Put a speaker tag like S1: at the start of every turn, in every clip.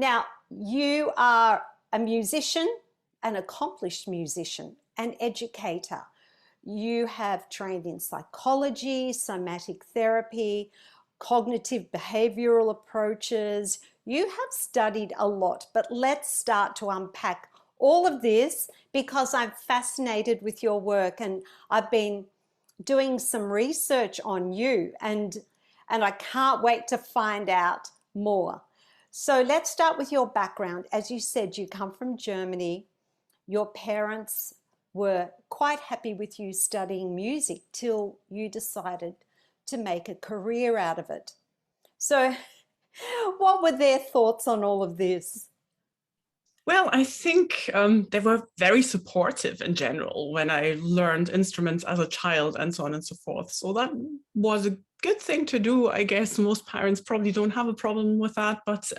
S1: Now, you are a musician, an accomplished musician, an educator. You have trained in psychology, somatic therapy, cognitive-behavioural approaches. You have studied a lot, but let's start to unpack all of this because I'm fascinated with your work, and I've been doing some research on you, and I can't wait to find out more. So let's start with your background. As you said, you come from Germany. Your parents were quite happy with you studying music till you decided to make a career out of it. So what were their thoughts on all of this?
S2: Well, I think they were very supportive in general when I learned instruments as a child and so on and so forth. So that was a good thing to do. I guess most parents probably don't have a problem with that. But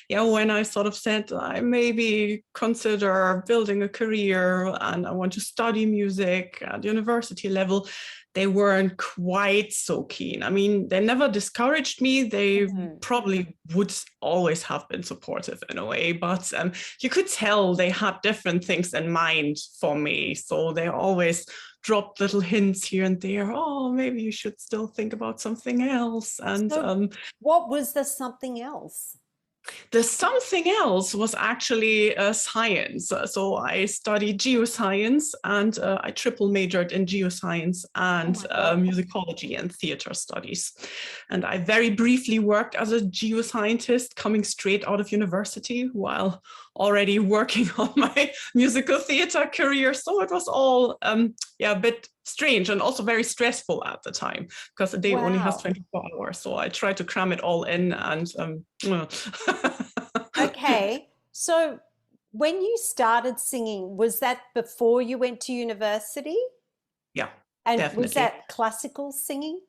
S2: yeah, when I sort of said I maybe consider building a career and I want to study music at university level, they weren't quite so keen. I mean, they never discouraged me. They probably would always have been supportive in a way, but you could tell they had different things in mind for me. So they always dropped little hints here and there. Oh, maybe you should still think about something else. And
S1: So what was the something else?
S2: the something else was actually science. So I studied geoscience and I triple majored in geoscience and musicology and theater studies. And I very briefly worked as a geoscientist coming straight out of university while already working on my musical theater career. So it was all yeah, a bit strange and also very stressful at the time because a day only has 24 hours. So I tried to cram it all in and
S1: Okay, so when you started singing, was that before you went to university?
S2: Yeah,
S1: And was
S2: definitely.
S1: that classical singing?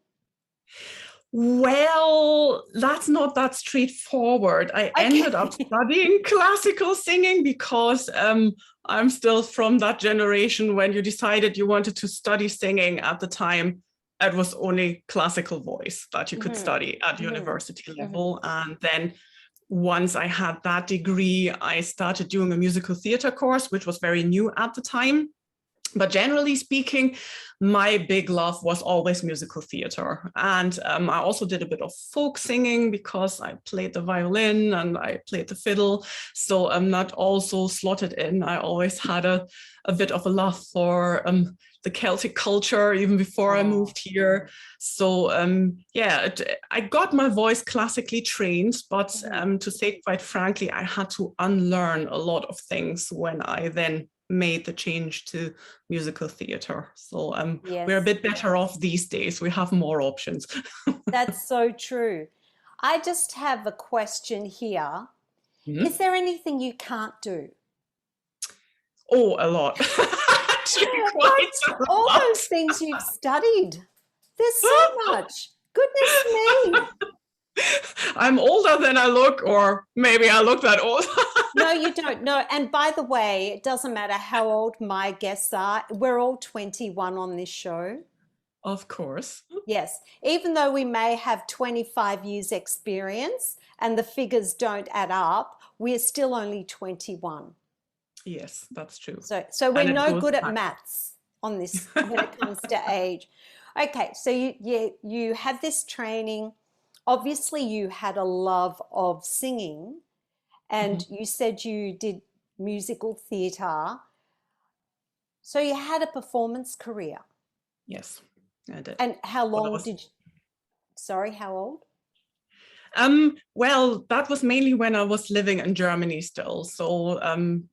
S2: Well, that's not that straightforward. I ended up
S1: Okay.
S2: studying classical singing because I'm still from that generation when you decided you wanted to study singing at the time. It was only classical voice that you could study at university level. And then once I had that degree, I started doing a musical theater course, which was very new at the time. But generally speaking, my big love was always musical theater. And I also did a bit of folk singing because I played the violin and I played the fiddle. So I'm not also slotted in. I always had a bit of a love for the Celtic culture even before I moved here. So yeah, I got my voice classically trained, but to say quite frankly, I had to unlearn a lot of things when I then made the change to musical theater. So we're a bit better off these days. We have more options.
S1: That's so true. I just have a question here. Is
S2: Mhm.
S1: there anything you can't do?
S2: Oh, a lot. Actually, quite
S1: But
S2: a
S1: all
S2: lot.
S1: those things you've studied, there's so much. Goodness me.
S2: I'm older than I look, or maybe I look that old.
S1: No, you don't. No. And by the way, it doesn't matter how old my guests are. We're all 21 on this show.
S2: Of course.
S1: Yes. Even though we may have 25 years experience and the figures don't add up, we're still only 21.
S2: Yes, that's true.
S1: So we're
S2: And it
S1: no
S2: goes
S1: good at
S2: back.
S1: maths on this when it comes to age. Okay, so you had this training. Obviously, you had a love of singing, and
S2: Mhm.
S1: you said you did musical theatre. So you had a performance career.
S2: Yes, I did.
S1: And how
S2: Well, I
S1: long
S2: was
S1: did you, sorry, how old?
S2: Well, that was mainly when I was living in Germany still. So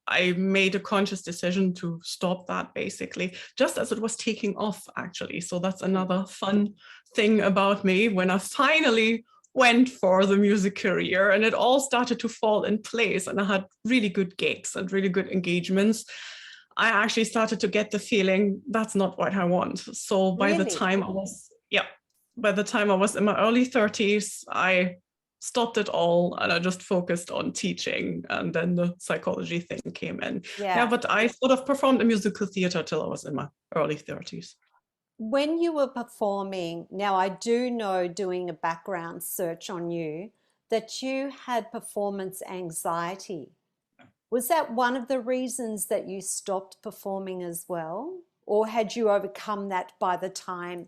S2: I made a conscious decision to stop that basically, just as it was taking off actually. So that's another fun thing about me when I finally went for the music career and it all started to fall in place and I had really good gigs and really good engagements. I actually started to get the feeling that's not what I want. So by the
S1: Really?
S2: time I was, yeah, by the time I was in my early 30s, I stopped it all and I just focused on teaching. And then the psychology thing came in. Yeah,
S1: Yeah.
S2: but I sort of performed in musical theater till I was in my early 30s.
S1: When you were performing, now I do know doing a background search on you that you had performance anxiety. Was that one of the reasons that you stopped performing as well? Or had you overcome that by the time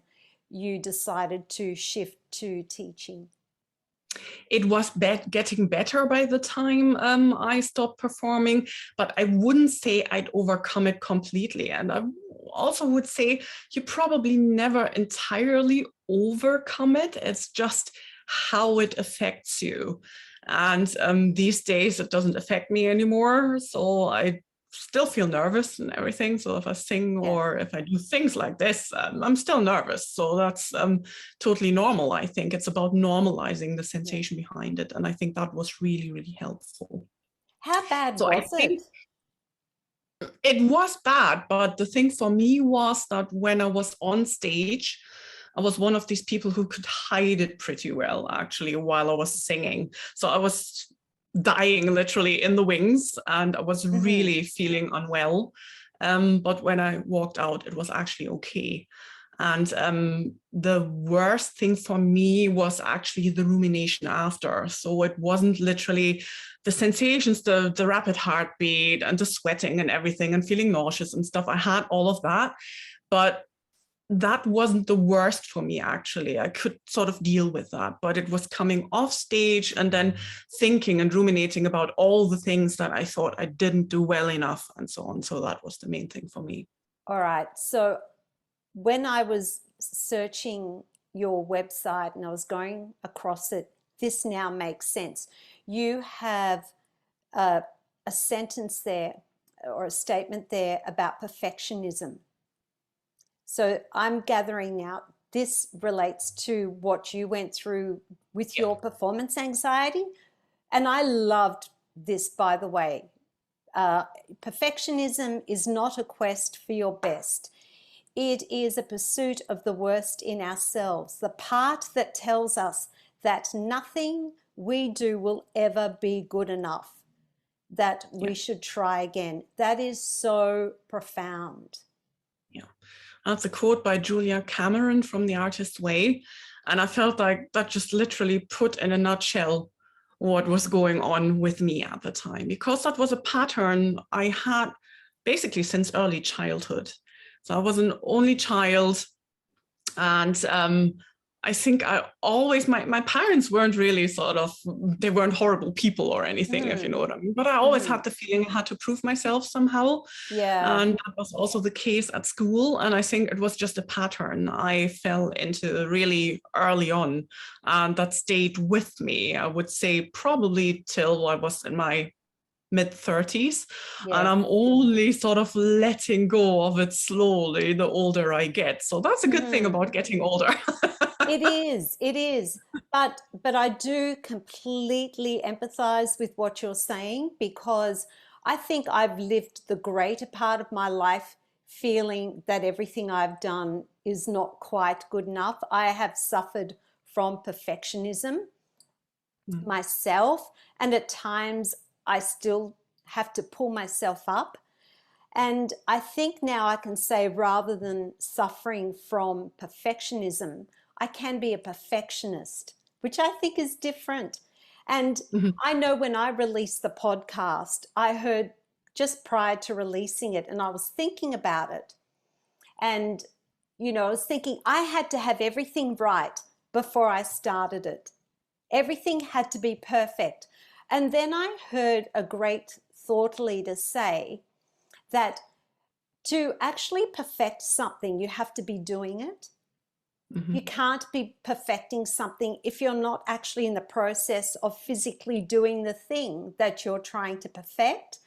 S1: you decided to shift to teaching?
S2: It was getting better by the time I stopped performing, but I wouldn't say I'd overcome it completely. And I also would say you probably never entirely overcome it. It's just how it affects you. And these days it doesn't affect me anymore. So I still feel nervous and everything. So if I sing
S1: Yeah.
S2: or if I do things like this, I'm still nervous. So that's totally normal. I think it's about normalizing the sensation behind it. And I think that was really, really helpful.
S1: How bad
S2: So I
S1: was it?
S2: think it was bad, but the thing for me was that when I was on stage, I was one of these people who could hide it pretty well, actually, while I was singing. So I was dying literally in the wings and I was really feeling unwell. But when I walked out, it was actually okay. And the worst thing for me was actually the rumination after. So it wasn't literally the sensations, the rapid heartbeat and the sweating and everything and feeling nauseous and stuff. I had all of that, but that wasn't the worst for me, actually. I could sort of deal with that, but it was coming off stage and then thinking and ruminating about all the things that I thought I didn't do well enough and so on. So that was the main thing for me.
S1: All right. So when I was searching your website and I was going across it, this now makes sense. You have a sentence there or a statement there about perfectionism. So I'm gathering now this relates to what you went through with your performance anxiety. And I loved this, by the way. Perfectionism is not a quest for your best. It is a pursuit of the worst in ourselves, the part that tells us that nothing we do will ever be good enough, that we should try again. That is so profound.
S2: Yeah. That's a quote by Julia Cameron from The Artist's Way. And I felt like that just literally put in a nutshell what was going on with me at the time, because that was a pattern I had basically since early childhood. So I was an only child, and I think I always, my parents weren't really they weren't horrible people or anything, if you know what I mean. But I always had the feeling I had to prove myself somehow.
S1: Yeah.
S2: And that was also the case at school. And I think it was just a pattern I fell into really early on. And that stayed with me, I would say, probably till I was in my mid-30s. And
S1: Yes.
S2: I'm only sort of letting go of it slowly the older I get. So that's a good thing about getting older.
S1: It is. But I do completely empathize with what you're saying, because I think I've lived the greater part of my life feeling that everything I've done is not quite good enough. I have suffered from perfectionism myself, and at times I still have to pull myself up. And I think now I can say, rather than suffering from perfectionism, I can be a perfectionist, which I think is different. And I know when I released the podcast, I heard just prior to releasing it, and I was thinking about it. And, I was thinking I had to have everything right before I started it. Everything had to be perfect. And then I heard a great thought leader say that to actually perfect something, you have to be doing it. You can't be perfecting something if you're not actually in the process of physically doing the thing that you're trying to perfect.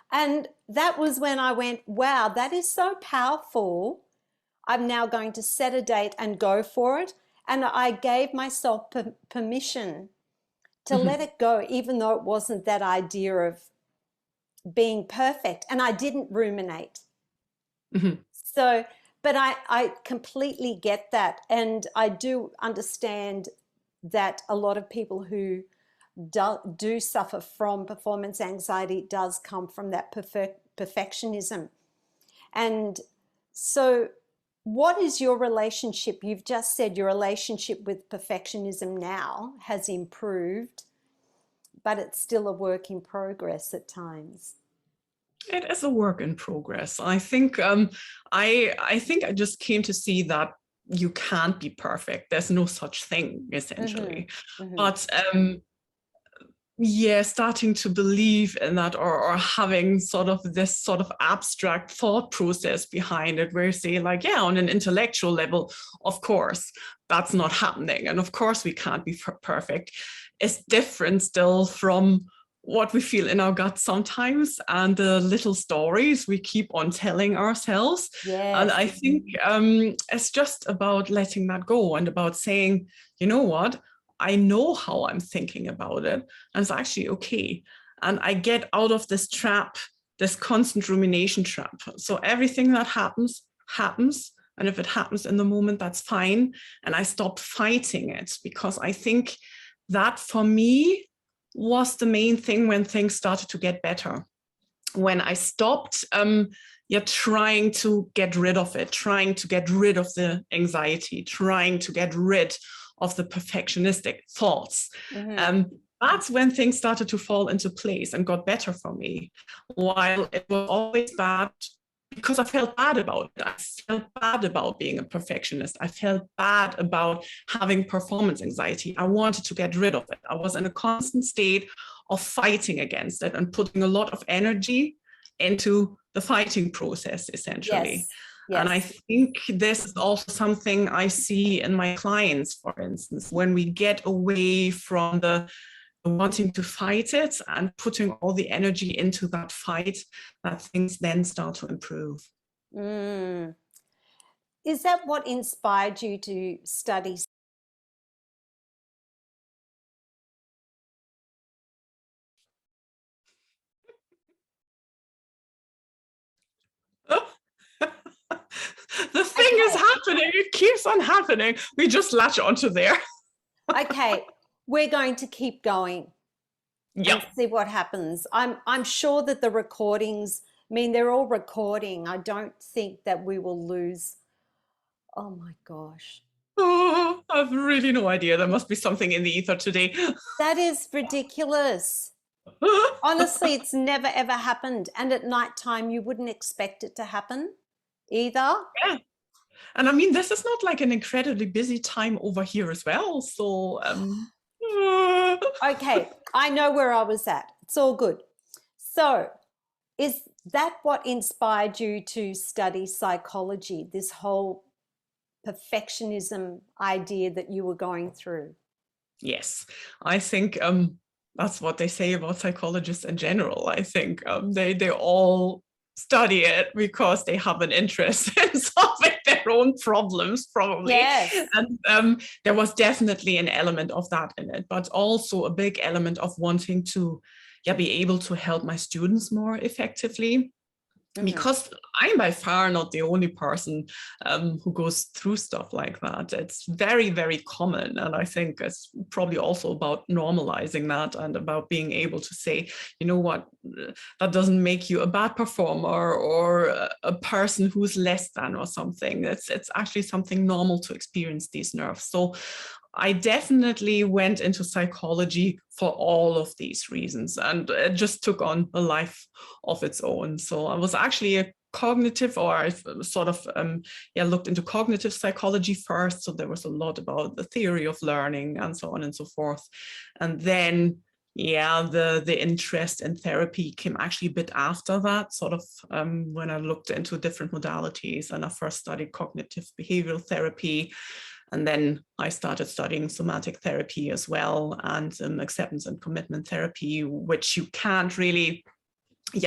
S1: And that was when I went, wow, that is so powerful. I'm now going to set a date and go for it. And I gave myself permission to let it go, even though it wasn't that idea of being perfect. And I didn't ruminate. So, but I completely get that. And I do understand that a lot of people who do suffer from performance anxiety does come from that perfectionism. And so what is your relationship? You've just said your relationship with perfectionism now has improved. but it's still a work in progress at times.
S2: It is a work in progress. I think I think I just came to see that you can't be perfect. There's no such thing, essentially. But yeah, starting to believe in that, or having sort of this sort of abstract thought process behind it, where you say like, yeah, on an intellectual level, of course, that's not happening. And of course we can't be perfect. It's different still from what we feel in our gut sometimes, and the little stories we keep on telling ourselves.
S1: Yes.
S2: And I think it's just about letting that go, and about saying, you know what, I know how I'm thinking about it, and it's actually okay. And I get out of this trap, this constant rumination trap. So everything that happens, happens. And if it happens in the moment, that's fine. And I stop fighting it, because I think that for me was the main thing when things started to get better. When I stopped trying to get rid of it, trying to get rid of the anxiety, trying to get rid of the perfectionistic thoughts. That's when things started to fall into place and got better for me. While it was always bad, because I felt bad about it. I felt bad about being a perfectionist. I felt bad about having performance anxiety. I wanted to get rid of it. I was in a constant state of fighting against it and putting a lot of energy into the fighting process, essentially.
S1: Yes. Yes.
S2: And I think this is also something I see in my clients, for instance, when we get away from the wanting to fight it and putting all the energy into that fight, that things then start to improve.
S1: Is that what inspired you to study?
S2: The thing is happening. It keeps on happening. We just latch onto there.
S1: Okay, we're going to keep going and see what happens. I'm sure that the recordings, I mean, they're all recording. I don't think that we will lose. Oh my gosh.
S2: Oh, I have really no idea. There must be something in the ether today.
S1: That is ridiculous. Honestly, it's never ever happened. And at nighttime, you wouldn't expect it to happen either.
S2: Yeah. And I mean, this is not like an incredibly busy time over here as well. So,
S1: okay, I know where I was at. It's all good. So, is that what inspired you to study psychology, this whole perfectionism idea that you were going through?
S2: Yes, I think that's what they say about psychologists in general. I think they all study it because they have an interest in solving their own problems, probably.
S1: Yes.
S2: And there was definitely an element of that in it, but also a big element of wanting to be able to help my students more effectively. Because I'm by far not the only person who goes through stuff like that. It's very, very common. And I think it's probably also about normalizing that and about being able to say, you know what, that doesn't make you a bad performer or a person who's less than or something. It's actually something normal to experience these nerves. So I definitely went into psychology for all of these reasons, and it just took on a life of its own. So I was actually a cognitive, or I sort of looked into cognitive psychology first. So there was a lot about the theory of learning and so on and so forth. And then the interest in therapy came actually a bit after that, sort of when I looked into different modalities, and I first studied cognitive-behavioural therapy. And then I started studying somatic therapy as well, and acceptance and commitment therapy, which you can't really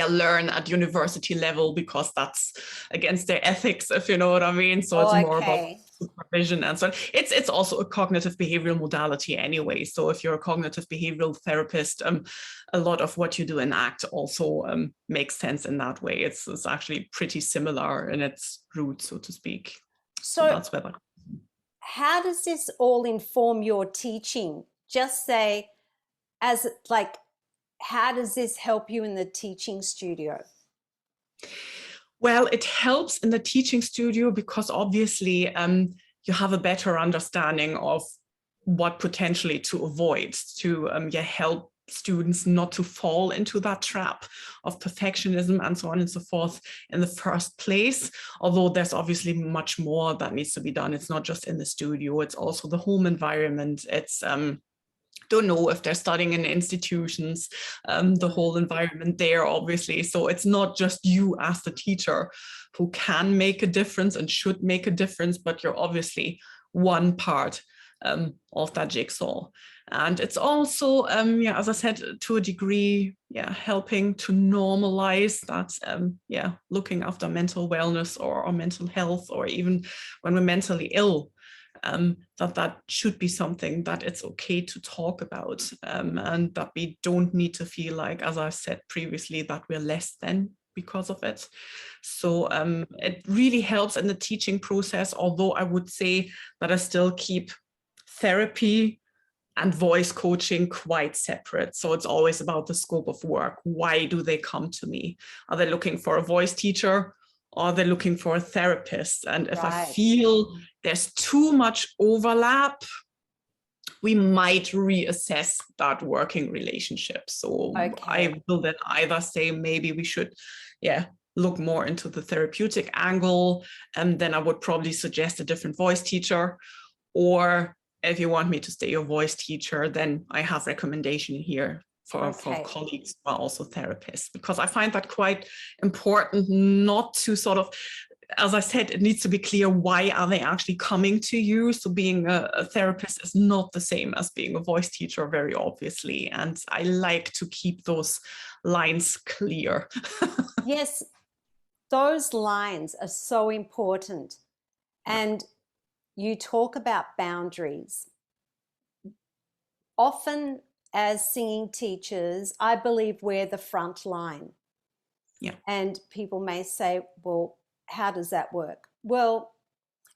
S2: learn at university level because that's against their ethics, if you know what I mean. So it's more about supervision and so on. It's also a cognitive behavioral modality anyway. So if you're a cognitive behavioral therapist, a lot of what you do in ACT also makes sense in that way. It's actually pretty similar in its roots, so to speak. So that's where that.
S1: How does this all inform your teaching? Just say, as like, how does this help you in the teaching studio?
S2: Well, it helps in the teaching studio because obviously you have a better understanding of what potentially to avoid to help students not to fall into that trap of perfectionism and so on and so forth in the first place. Although there's obviously much more that needs to be done. It's not just in the studio, it's also the home environment. It's don't know if they're studying in institutions, the whole environment there, obviously. So it's not just you as the teacher who can make a difference and should make a difference, but you're obviously one part of that jigsaw. And it's also, yeah, as I said, to a degree, yeah, helping to normalize that, yeah, looking after mental wellness or mental health, or even when we're mentally ill, that should be something that it's okay to talk about, and that we don't need to feel like, as I said previously, that we're less than because of it. So it really helps in the teaching process, although I would say that I still keep therapy and voice coaching quite separate. So it's always about the scope of work. Why do they come to me? Are they looking for a voice teacher? Or are they looking for a therapist? And if I feel there's too much overlap, we might reassess that working relationship. So I will then either say maybe we should, yeah, look more into the therapeutic angle, and then I would probably suggest a different voice teacher. Or if you want me to stay your voice teacher, then I have recommendation here for colleagues who are also therapists, because I find that quite important, not to sort of, as I said, it needs to be clear, why are they actually coming to you? So being a therapist is not the same as being a voice teacher, very obviously. And I like to keep those lines clear.
S1: Yes, those lines are so important. And you talk about boundaries. Often as singing teachers, I believe we're the front line.
S2: Yeah.
S1: And people may say, well, how does that work? Well,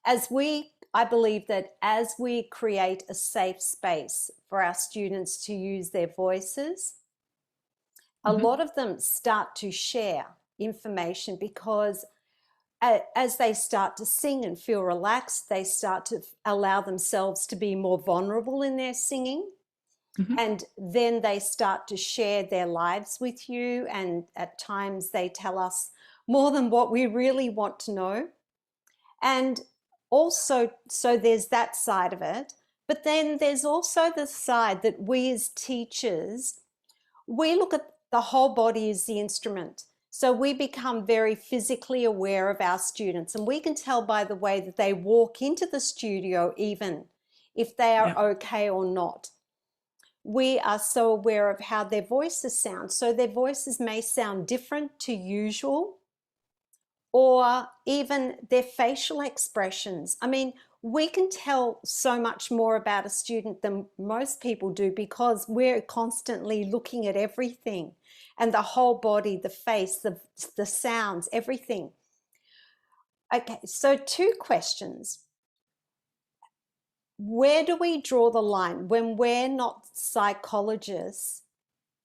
S1: I believe that as we create a safe space for our students to use their voices, a lot of them start to share information, because as they start to sing and feel relaxed, they start to allow themselves to be more vulnerable in their singing. And then they start to share their lives with you. And at times they tell us more than what we really want to know. And also, so there's that side of it. But then there's also the side that we as teachers, we look at the whole body as the instrument. So we become very physically aware of our students, and we can tell by the way that they walk into the studio, even if they are okay or not. We are so aware of how their voices sound. So their voices may sound different to usual, or even their facial expressions. I mean, we can tell so much more about a student than most people do, because we're constantly looking at everything, and the whole body, the face, the sounds, everything. Okay, so 2 questions. Where do we draw the line when we're not psychologists?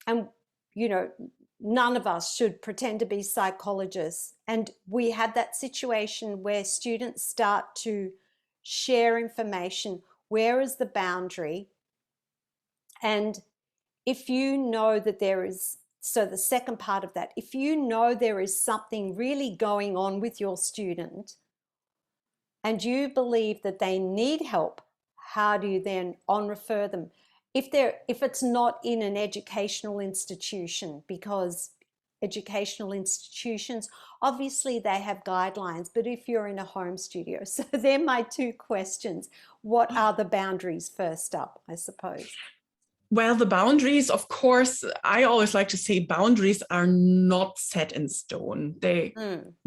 S1: And, you know, none of us should pretend to be psychologists. And we had that situation where students start to share information. Where is the boundary? And if you know that there is, so the second part of that, if you know there is something really going on with your student and you believe that they need help, how do you then on-refer them? If it's not in an educational institution, because educational institutions, obviously they have guidelines, but if you're in a home studio, so they're my 2 questions. What are the boundaries first up, I suppose?
S2: Well, the boundaries, of course, I always like to say boundaries are not set in stone. They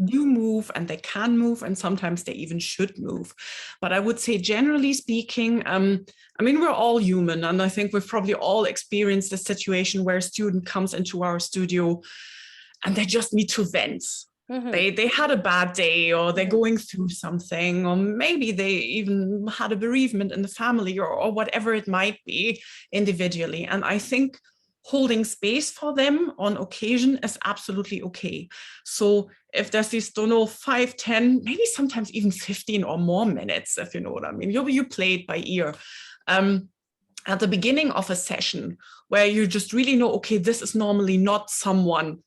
S2: do move, and they can move, and sometimes they even should move. But I would say, generally speaking, I mean, we're all human, and I think we've probably all experienced a situation where a student comes into our studio and they just need to vent. They had a bad day, or they're going through something, or maybe they even had a bereavement in the family, or whatever it might be individually. And I think holding space for them on occasion is absolutely okay. So if there's these, don't know, 5, 10, maybe sometimes even 15 or more minutes, if you know what I mean, you play it by ear. at the beginning of a session where you just really know, okay, this is normally not someone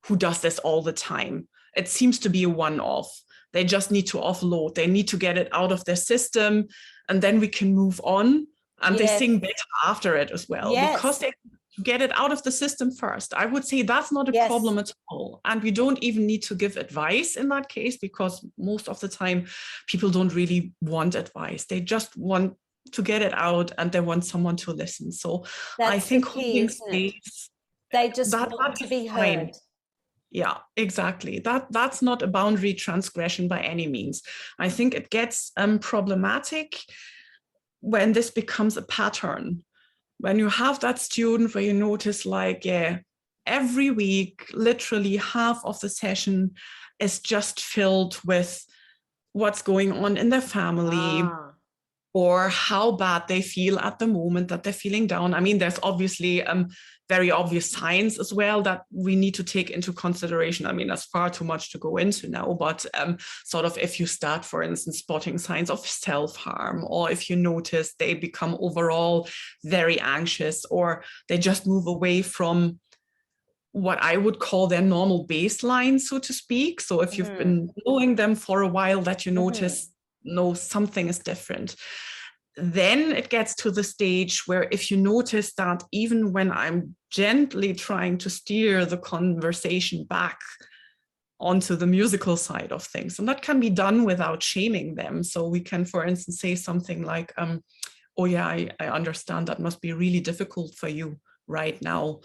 S2: who does this all the time. It seems to be a one-off. They just need to offload. They need to get it out of their system, and then we can move on. And they
S1: Yes.
S2: sing better after it as well,
S1: Yes.
S2: because they get it out of the system first. I would say that's not a
S1: Yes.
S2: problem at all. And we don't even need to give advice in that case, because most of the time people don't really want advice. They just want to get it out, and they want someone to listen. So
S1: That's
S2: I think
S1: the key,
S2: holding
S1: isn't it?
S2: space,
S1: They just
S2: that
S1: want to be
S2: fine.
S1: heard.
S2: Yeah, exactly. That's not a boundary transgression by any means. I think it gets problematic when this becomes a pattern. When you have that student where you notice, like, yeah, every week, literally half of the session is just filled with what's going on in their family, or how bad they feel at the moment, that they're feeling down. I mean, there's obviously very obvious signs as well that we need to take into consideration. I mean, that's far too much to go into now, but sort of if you start, for instance, spotting signs of self-harm, or if you notice they become overall very anxious, or they just move away from what I would call their normal baseline, so to speak. So if you've been knowing them for a while, that you notice, no, something is different. Then it gets to the stage where if you notice that even when I'm gently trying to steer the conversation back onto the musical side of things, and that can be done without shaming them. So we can, for instance, say something like, oh yeah, I understand that must be really difficult for you right now.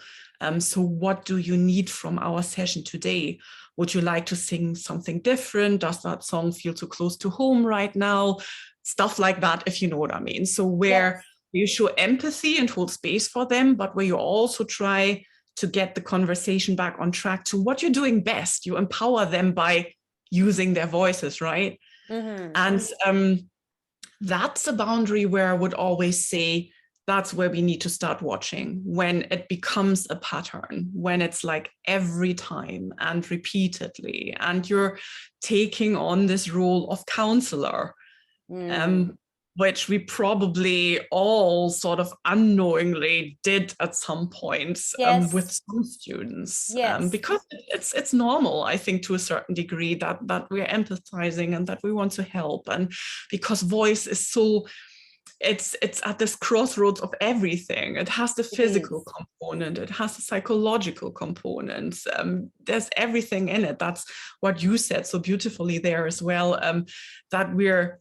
S2: So what do you need from our session today? Would you like to sing something different? Does that song feel too close to home right now? Stuff like that, if you know what I mean. So where you show empathy and hold space for them, but where you also try to get the conversation back on track to what you're doing best. You empower them by using their voices, right? And that's a boundary where I would always say, that's where we need to start watching, when it becomes a pattern, when it's like every time and repeatedly, and you're taking on this role of counselor, which we probably all sort of unknowingly did at some point with some students, because it's normal, I think, to a certain degree, that we're empathizing and that we want to help, and because voice is so, it's at this crossroads of everything. It has the physical component, it has the psychological component, there's everything in it. That's what you said so beautifully there as well, that we're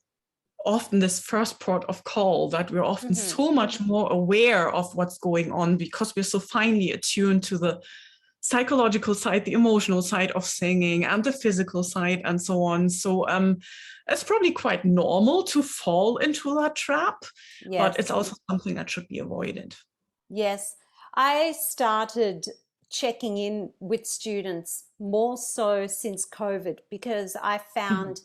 S2: often this first port of call, that we're often so much more aware of what's going on because we're so finely attuned to the psychological side, the emotional side of singing, and the physical side, and so on. So it's probably quite normal to fall into that trap, but it's also something that should be avoided.
S1: Yes. I started checking in with students more so since COVID, because I found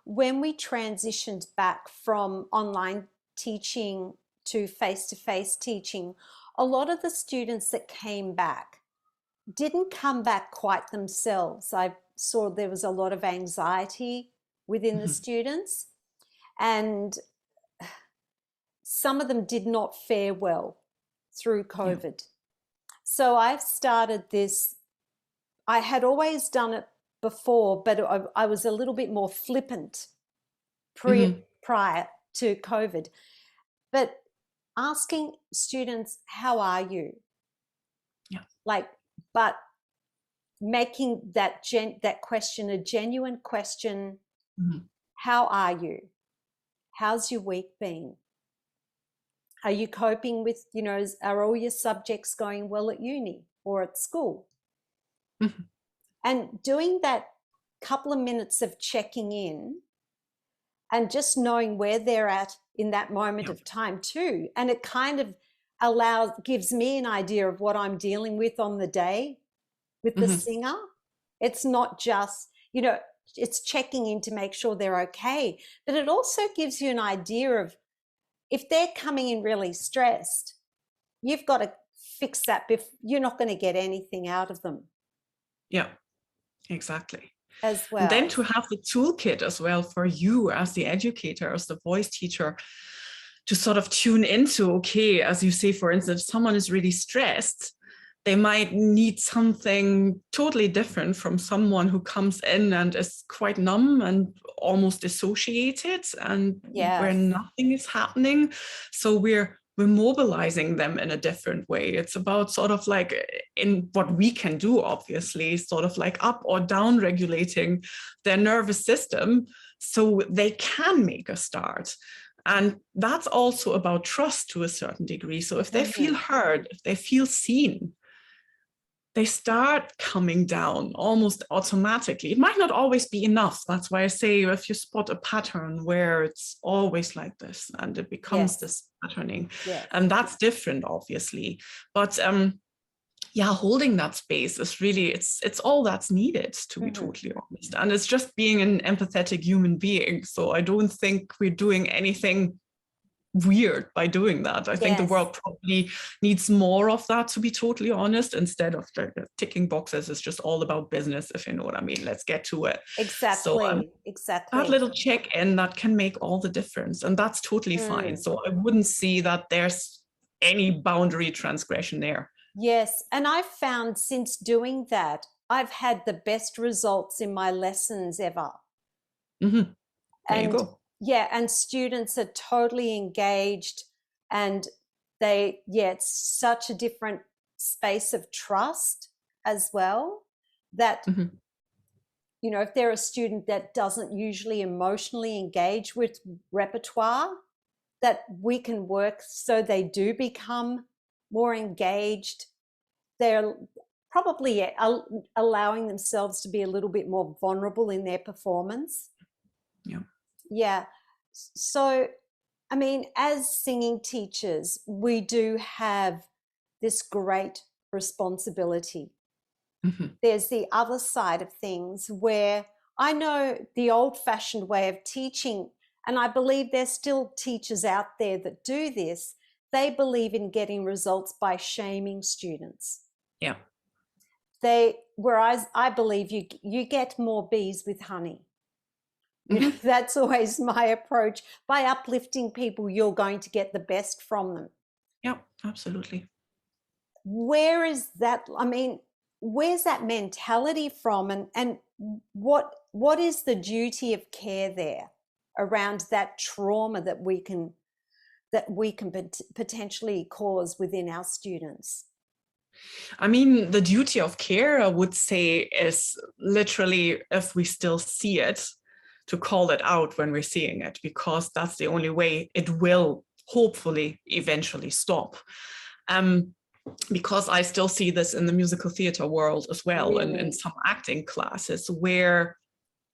S1: when we transitioned back from online teaching to face-to-face teaching, a lot of the students that came back didn't come back quite themselves. I saw there was a lot of anxiety within the students, and some of them did not fare well through COVID. So I've started this. I had always done it before, but I was a little bit more flippant prior to COVID. But asking students, how are you? Like, but making that question a genuine question. How are you? How's your week been? Are you coping with, are all your subjects going well at uni or at school? And doing that couple of minutes of checking in and just knowing where they're at in that moment of time too. And it kind of gives me an idea of what I'm dealing with on the day with the singer. It's not just, it's checking in to make sure they're okay, but it also gives you an idea of, if they're coming in really stressed, you've got to fix that. You're not going to get anything out of them.
S2: Yeah, exactly.
S1: As well.
S2: And then to have the toolkit as well for you as the educator, as the voice teacher, to sort of tune into, okay, as you say, for instance, if someone is really stressed, they might need something totally different from someone who comes in and is quite numb and almost dissociated and where
S1: Yes.
S2: nothing is happening. So we're mobilizing them in a different way. It's about sort of like in what we can do, obviously, sort of like up or down regulating their nervous system so they can make a start. And that's also about trust to a certain degree. So if they feel heard, if they feel seen, they start coming down almost automatically. It might not always be enough. That's why I say if you spot a pattern where it's always like this and it becomes this patterning, and that's different, obviously. But yeah, holding that space is really, it's all that's needed, to be totally honest. And it's just being an empathetic human being. So I don't think we're doing anything weird by doing that. I think the world probably needs more of that, to be totally honest, instead of ticking boxes. It's just all about business, if you know what I mean. Let's get to it.
S1: Exactly.
S2: So,
S1: exactly.
S2: that little check-in, that can make all the difference, and that's totally fine. So I wouldn't see that there's any boundary transgression there.
S1: Yes, and I've found since doing that, I've had the best results in my lessons ever.
S2: There you go.
S1: Yeah, and students are totally engaged, and it's such a different space of trust as well, that you know, if they're a student that doesn't usually emotionally engage with repertoire, that we can work so they do become more engaged. They're probably allowing themselves to be a little bit more vulnerable in their performance. Yeah. So, I mean, as singing teachers, we do have this great responsibility. There's the other side of things where I know the old-fashioned way of teaching, and I believe there's still teachers out there that do this. They believe in getting results by shaming students.
S2: Yeah.
S1: Whereas I believe you get more bees with honey. You know, that's always my approach. By uplifting people, you're going to get the best from them.
S2: Yeah, absolutely.
S1: Where is that? I mean, where's that mentality from? And what is the duty of care there around that trauma that we can potentially cause within our students?
S2: I mean, the duty of care, I would say, is literally, if we still see it, to call it out when we're seeing it, because that's the only way it will hopefully eventually stop. Because I still see this in the musical theater world as well, and in some acting classes, where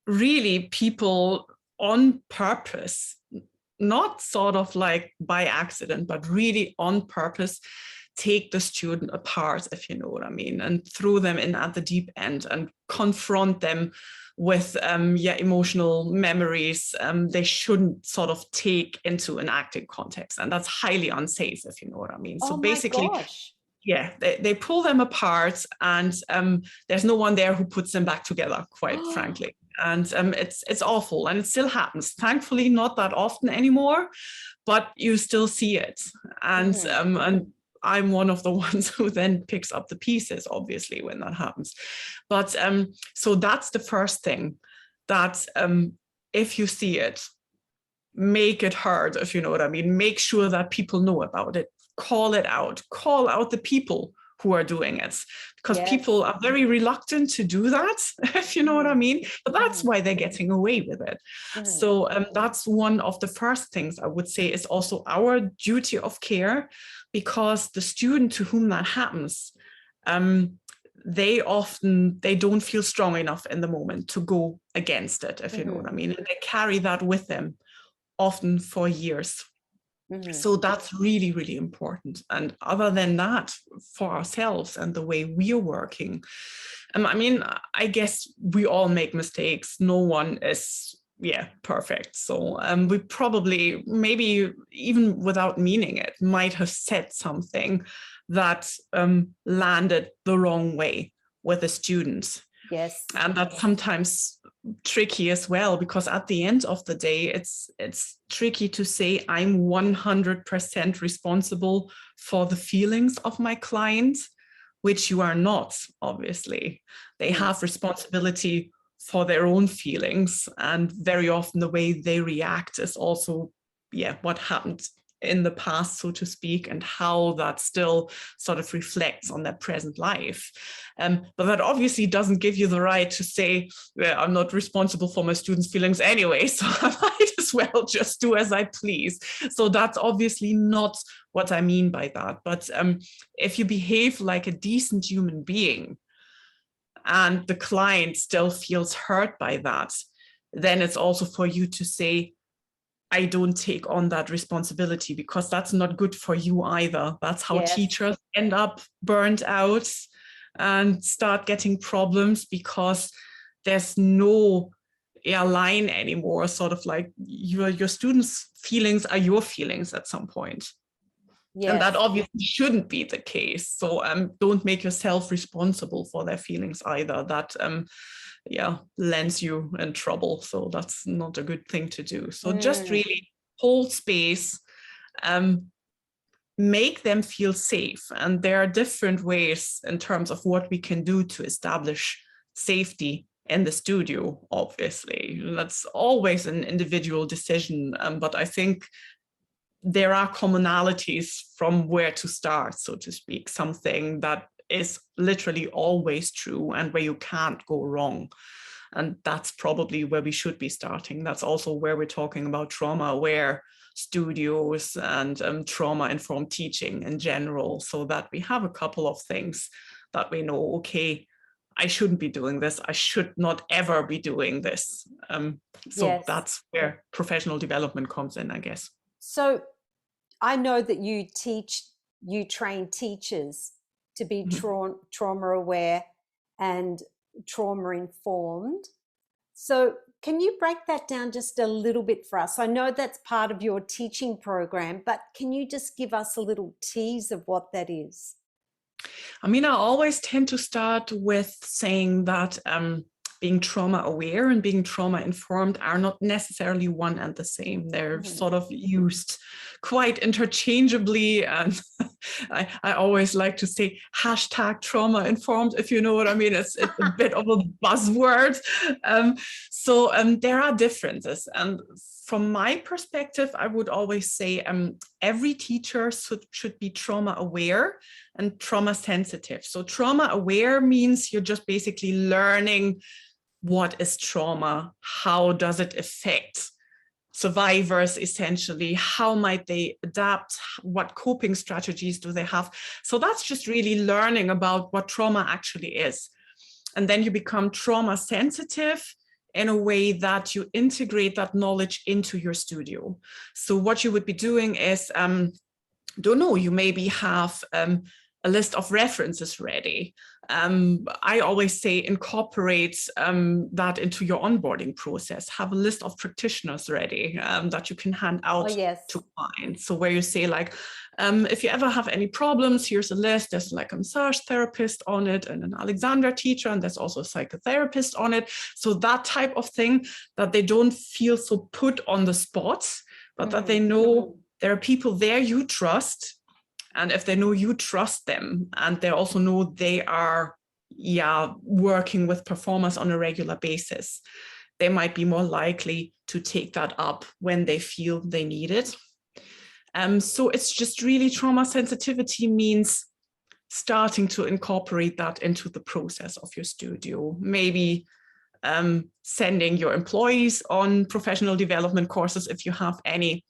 S2: really people on purpose, not sort of like by accident, but really on purpose, take the student apart, if you know what I mean, and throw them in at the deep end and confront them with emotional memories they shouldn't sort of take into an acting context. And that's highly unsafe, if you know what I mean. So basically, yeah, they pull them apart, and there's no one there who puts them back together, quite frankly. And it's awful, and it still happens. Thankfully, not that often anymore, but you still see it. And I'm one of the ones who then picks up the pieces, obviously, when that happens. But so that's the first thing, that if you see it, make it heard, if you know what I mean. Make sure that people know about it. Call it out. Call out the people who are doing it, because people are very reluctant to do that, if you know what I mean. But that's why they're getting away with it. So that's one of the first things I would say is also our duty of care, because the student to whom that happens, they don't feel strong enough in the moment to go against it, if you know what I mean. And they carry that with them often for years. So that's really, really important. And other than that, for ourselves and the way we are working, I mean, I guess we all make mistakes. No one is perfect. So we probably, maybe even without meaning it, might have said something that landed the wrong way with a student.
S1: Yes.
S2: And that sometimes tricky as well, because at the end of the day, it's tricky to say I'm 100% responsible for the feelings of my client, which you are not, obviously. They have responsibility for their own feelings, and very often the way they react is also, what happened in the past, so to speak, and how that still sort of reflects on their present life. But that obviously doesn't give you the right to say, well, I'm not responsible for my students' feelings anyway, so I might as well just do as I please. So that's obviously not what I mean by that. But if you behave like a decent human being and the client still feels hurt by that, then it's also for you to say, I don't take on that responsibility, because that's not good for you either. That's how teachers end up burnt out and start getting problems, because there's no line anymore, sort of like your students' feelings are your feelings at some point. And that obviously shouldn't be the case. So don't make yourself responsible for their feelings either. That lands you in trouble. So that's not a good thing to do. So just really hold space, make them feel safe. And there are different ways in terms of what we can do to establish safety in the studio, obviously. That's always an individual decision. But I think there are commonalities from where to start, so to speak, something that is literally always true and where you can't go wrong. And that's probably where we should be starting. That's also where we're talking about trauma-aware studios and trauma-informed teaching in general, so that we have a couple of things that we know, okay, I shouldn't be doing this. I should not ever be doing this. So that's where professional development comes in, I guess.
S1: So I know that you train teachers to be trauma aware and trauma informed. So can you break that down just a little bit for us? I know that's part of your teaching program, but can you just give us a little tease of what that is?
S2: I mean, I always tend to start with saying that being trauma aware and being trauma informed are not necessarily one and the same. They're sort of used quite interchangeably. And I always like to say hashtag trauma informed, if you know what I mean. It's a bit of a buzzword. So there are differences. And from my perspective, I would always say every teacher should be trauma aware and trauma sensitive. So trauma aware means you're just basically learning what is trauma, how does it affect survivors essentially, how might they adapt, what coping strategies do they have. So that's just really learning about what trauma actually is. And then you become trauma sensitive in a way that you integrate that knowledge into your studio. So what you would be doing is, you maybe have a list of references ready. I always say incorporate that into your onboarding process. Have a list of practitioners ready that you can hand out to clients. So where you say like, if you ever have any problems, here's a list. There's like a massage therapist on it and an Alexander teacher, and there's also a psychotherapist on it. So that type of thing, that they don't feel so put on the spot, but that they know there are people there you trust. And if they know you trust them, and they also know they are working with performers on a regular basis, they might be more likely to take that up when they feel they need it. So it's just really trauma sensitivity means starting to incorporate that into the process of your studio. Maybe sending your employees on professional development courses if you have any,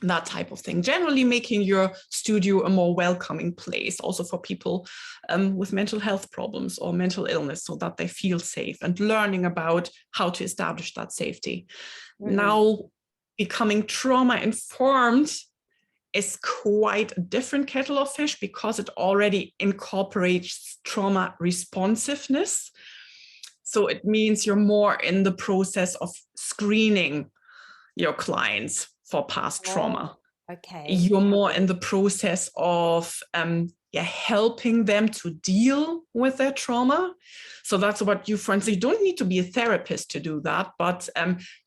S2: that type of thing. Generally making your studio a more welcoming place also for people with mental health problems or mental illness, so that they feel safe, and learning about how to establish that safety. Now, becoming trauma informed is quite a different kettle of fish, because it already incorporates trauma responsiveness. So it means you're more in the process of screening your clients for past trauma.
S1: Okay.
S2: You're more in the process of helping them to deal with their trauma. So that's what you, for instance, you don't need to be a therapist to do that, but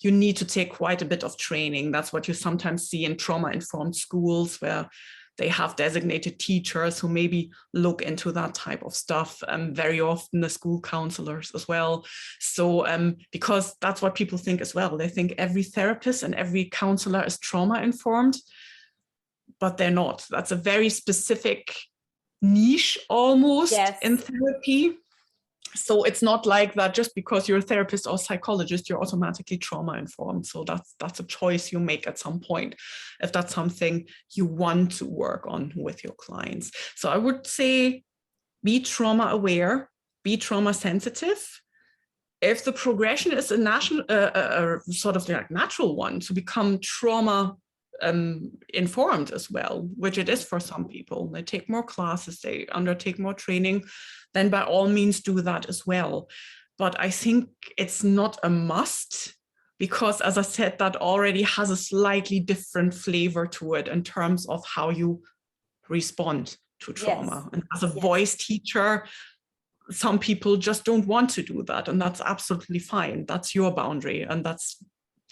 S2: you need to take quite a bit of training. That's what you sometimes see in trauma-informed schools, where they have designated teachers who maybe look into that type of stuff, very often the school counselors as well. So because that's what people think as well. They think every therapist and every counselor is trauma-informed, but they're not. That's a very specific niche almost in therapy. So it's not like that just because you're a therapist or psychologist, you're automatically trauma-informed. So that's a choice you make at some point, if that's something you want to work on with your clients. So I would say be trauma aware, be trauma sensitive. If the progression is a sort of like natural one to become trauma informed as well, which it is for some people, they take more classes, they undertake more training, then by all means do that as well. But I think it's not a must, because as I said, that already has a slightly different flavor to it in terms of how you respond to trauma. And as a voice teacher, some people just don't want to do that, and that's absolutely fine. That's your boundary, and that's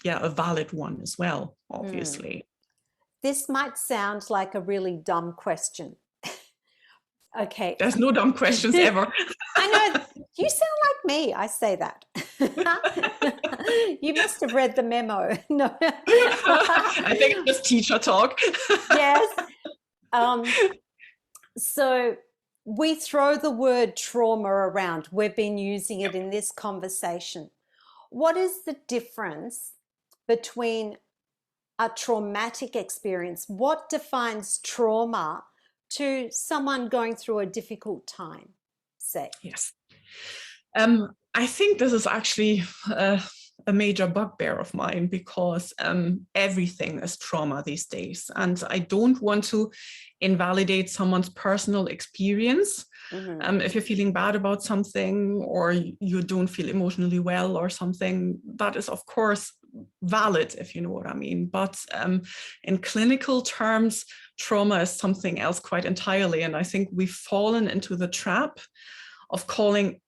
S2: a valid one as well, obviously.
S1: This might sound like a really dumb question. Okay.
S2: There's no dumb questions ever.
S1: I know. You sound like me. I say that. You must have read the memo. No.
S2: I think it's just teacher talk.
S1: Yes. So we throw the word trauma around. We've been using it in this conversation. What is the difference between a traumatic experience? What defines trauma to someone going through a difficult time, say?
S2: Yes. I think this is actually a major bugbear of mine, because everything is trauma these days. And I don't want to invalidate someone's personal experience. If you're feeling bad about something, or you don't feel emotionally well or something, that is of course valid, if you know what I mean. But in clinical terms, trauma is something else quite entirely. And I think we've fallen into the trap of calling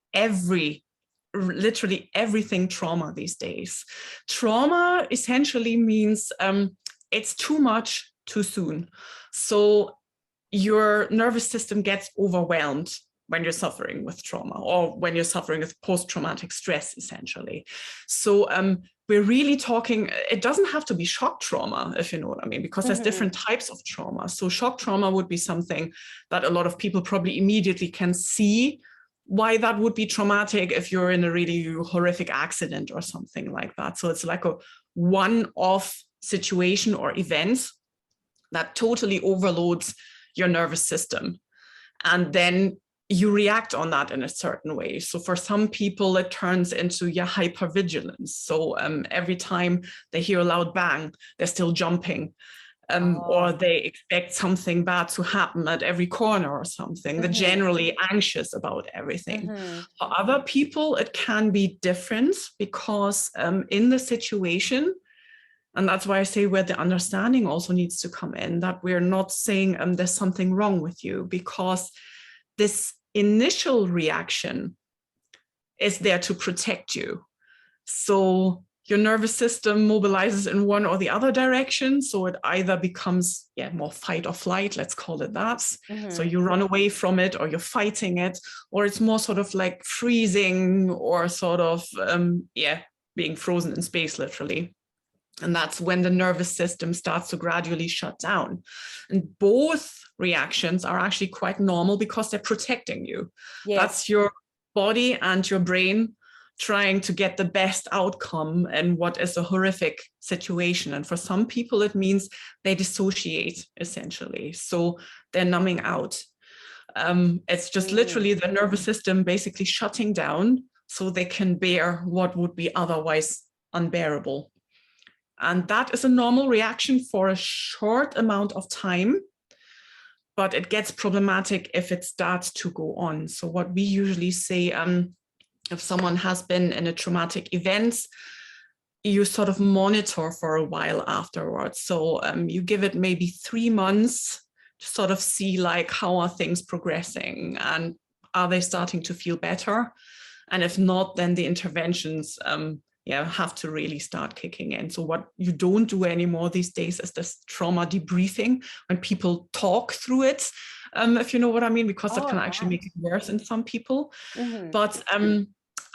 S2: literally everything trauma these days. Trauma essentially means it's too much too soon. So your nervous system gets overwhelmed when you're suffering with trauma, or when you're suffering with post-traumatic stress, essentially. So we're really talking, it doesn't have to be shock trauma, if you know what I mean, because there's different types of trauma. So shock trauma would be something that a lot of people probably immediately can see why that would be traumatic if you're in a really horrific accident or something like that. So it's like a one-off situation or event that totally overloads your nervous system. And then you react on that in a certain way. So for some people, it turns into hypervigilance. So every time they hear a loud bang, they're still jumping. Or they expect something bad to happen at every corner or something. They're generally anxious about everything. For other people, it can be different, because in the situation, and that's why I say where the understanding also needs to come in, that we're not saying there's something wrong with you, because this initial reaction is there to protect you. So your nervous system mobilizes in one or the other direction. So it either becomes more fight or flight, let's call it that. So you run away from it, or you're fighting it, or it's more sort of like freezing, or sort of, being frozen in space, literally. And that's when the nervous system starts to gradually shut down. And both reactions are actually quite normal, because they're protecting you. Yes. That's your body and your brain trying to get the best outcome in what is a horrific situation. And for some people, it means they dissociate, essentially. So they're numbing out. It's just literally the nervous system basically shutting down so they can bear what would be otherwise unbearable. And that is a normal reaction for a short amount of time, but it gets problematic if it starts to go on. So what we usually say, if someone has been in a traumatic event, you sort of monitor for a while afterwards. So you give it maybe 3 months sort of see like, how are things progressing and are they starting to feel better? And if not, then the interventions have to really start kicking in. So what you don't do anymore these days is this trauma debriefing, when people talk through it, if you know what I mean, because that can actually make it worse in some people. But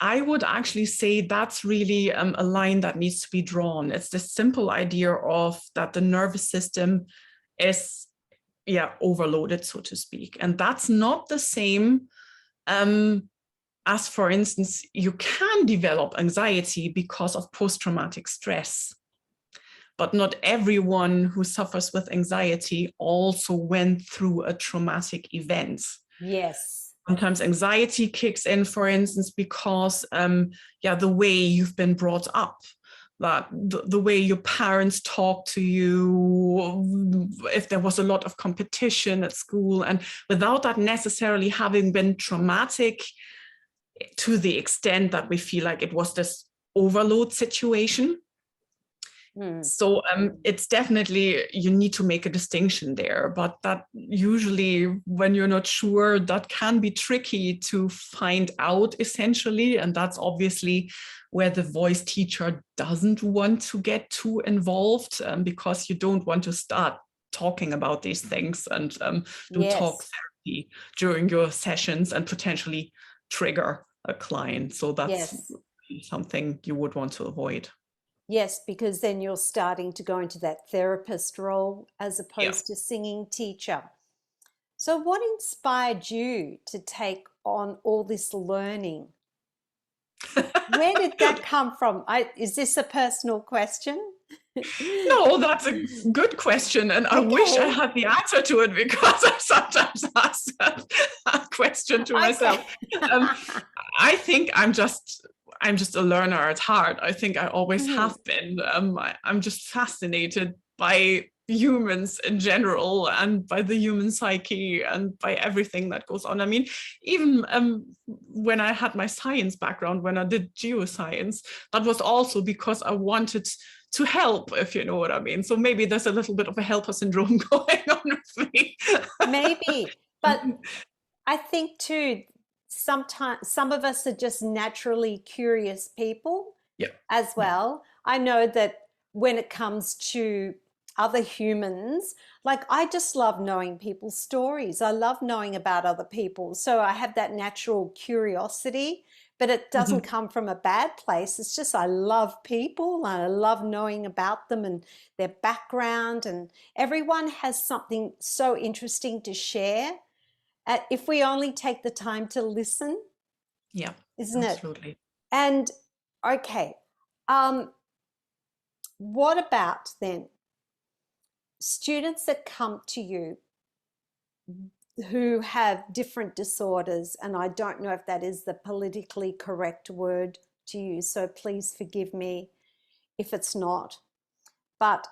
S2: I would actually say that's really a line that needs to be drawn. It's this simple idea of that the nervous system is overloaded, so to speak. And that's not the same as, for instance, you can develop anxiety because of post-traumatic stress. But not everyone who suffers with anxiety also went through a traumatic event.
S1: Yes.
S2: Sometimes anxiety kicks in, for instance, because the way you've been brought up, that the way your parents talk to you, if there was a lot of competition at school, and without that necessarily having been traumatic to the extent that we feel like it was this overload situation. So it's definitely, you need to make a distinction there, but that usually, when you're not sure, that can be tricky to find out essentially. And that's obviously where the voice teacher doesn't want to get too involved, because you don't want to start talking about these things and do talk therapy during your sessions and potentially trigger a client. So that's something you would want to avoid.
S1: Yes, because then you're starting to go into that therapist role as opposed to singing teacher. So what inspired you to take on all this learning? Where did that come from? Is this a personal question?
S2: No, that's a good question. And I wish I had the answer to it, because I sometimes ask that question to myself. I think I'm just a learner at heart. I think I always have been. I'm just fascinated by humans in general and by the human psyche and by everything that goes on. I mean, even when I had my science background, when I did geoscience, that was also because I wanted to help, if you know what I mean. So maybe there's a little bit of a helper syndrome going on with me.
S1: Maybe, but I think too, sometimes some of us are just naturally curious people as well. I know that when it comes to other humans, like, I just love knowing people's stories. I love knowing about other people. So I have that natural curiosity, but it doesn't come from a bad place. It's just, I love people and I love knowing about them and their background, and everyone has something so interesting to share. If we only take the time to listen, isn't
S2: absolutely.
S1: it? And okay, what about then students that come to you who have different disorders? And I don't know if that is the politically correct word to use, so please forgive me if it's not. But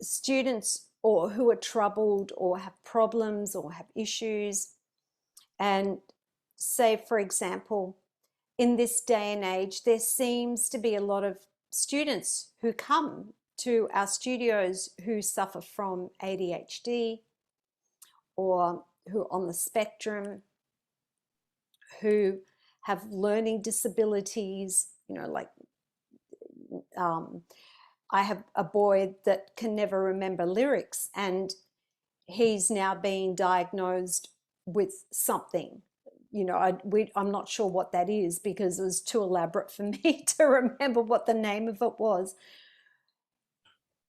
S1: students or who are troubled or have problems or have issues, and say, for example, in this day and age, there seems to be a lot of students who come to our studios who suffer from ADHD or who are on the spectrum, who have learning disabilities, like I have a boy that can never remember lyrics, and he's now being diagnosed with something. I'm not sure what that is, because it was too elaborate for me to remember what the name of it was.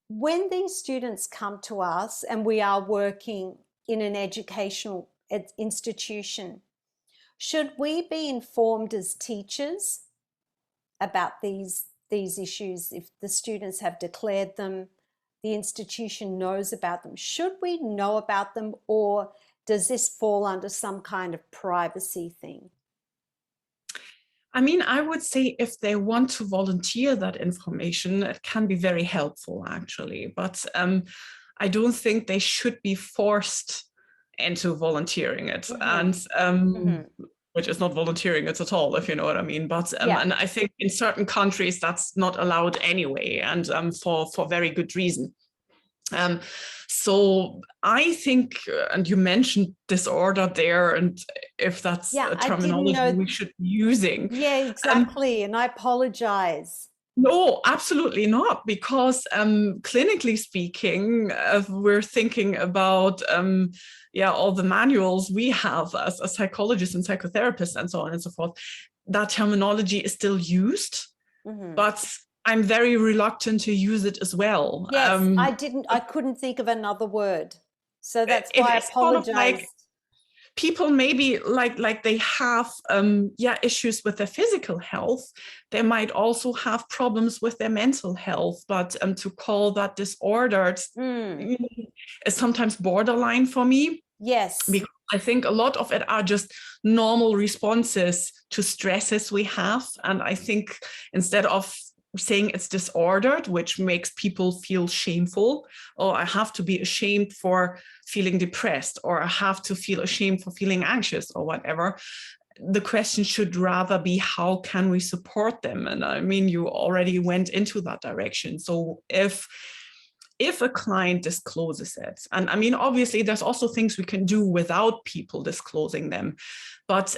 S1: When these students come to us and we are working in an educational institution, should we be informed as teachers about these issues? If the students have declared them, the institution knows about them, should we know about them, or does this fall under some kind of privacy thing?
S2: I mean, I would say if they want to volunteer that information, it can be very helpful, actually. But I don't think they should be forced into volunteering it. And which is not volunteering it at all, if you know what I mean. But and I think in certain countries that's not allowed anyway, and for very good reason. So I think, and you mentioned disorder there, and if that's
S1: Yeah,
S2: a
S1: I didn't
S2: terminology
S1: know.
S2: we should be using.
S1: Yeah, exactly. And I apologize.
S2: No, absolutely not, because clinically speaking, we're thinking about all the manuals we have as psychologists and psychotherapists and so on and so forth. That terminology is still used, but I'm very reluctant to use it as well.
S1: Yes, I couldn't think of another word. So that's why I
S2: It's sort of like
S1: apologized.
S2: people maybe like they have issues with their physical health. They might also have problems with their mental health, but to call that disordered is sometimes borderline for me.
S1: Yes.
S2: Because I think a lot of it are just normal responses to stresses we have. And I think instead of saying it's disordered, which makes people feel shameful, or I have to be ashamed for feeling depressed, or I have to feel ashamed for feeling anxious or whatever, the question should rather be, how can we support them? And I mean, you already went into that direction. So if a client discloses it, and I mean, obviously there's also things we can do without people disclosing them, but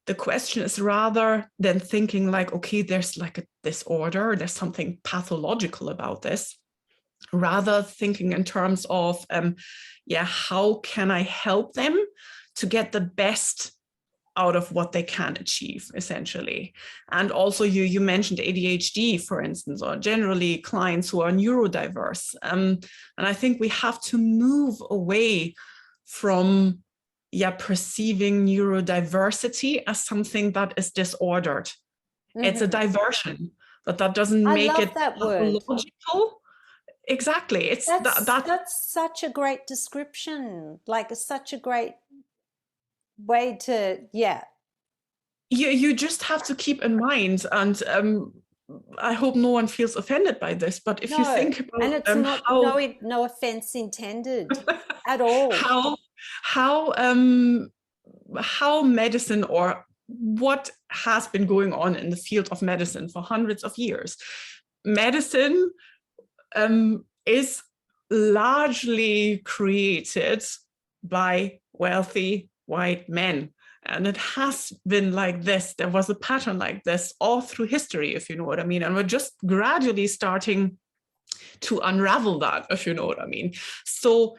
S2: the question is, rather than thinking like, okay, there's like a disorder, there's something pathological about this, rather thinking in terms of, how can I help them to get the best out of what they can achieve, essentially. And also you mentioned ADHD, for instance, or generally clients who are neurodiverse. And I think we have to move away from perceiving neurodiversity as something that is disordered. It's a diversion, but that doesn't
S1: I
S2: make
S1: love
S2: it
S1: that word.
S2: pathological. Exactly. It's
S1: That's such a great description. Like such a great way to, yeah.
S2: You just have to keep in mind, and I hope no one feels offended by this, but if you
S1: No,
S2: think
S1: and
S2: about
S1: it's not no offense intended at all.
S2: how how how medicine, or what has been going on in the field of medicine for hundreds of years, medicine is largely created by wealthy white men. And it has been like this. There was a pattern like this all through history, if you know what I mean. And we're just gradually starting to unravel that, if you know what I mean. So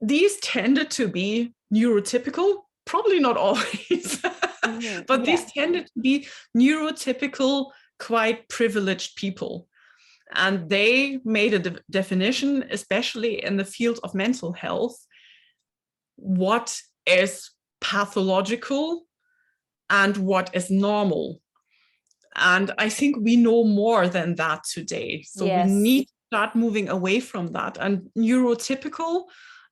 S2: these tended to be neurotypical, probably not always, but these tended to be neurotypical, quite privileged people. And they made a definition, especially in the field of mental health, what is pathological and what is normal. And I think we know more than that today. So we need to start moving away from that. And neurotypical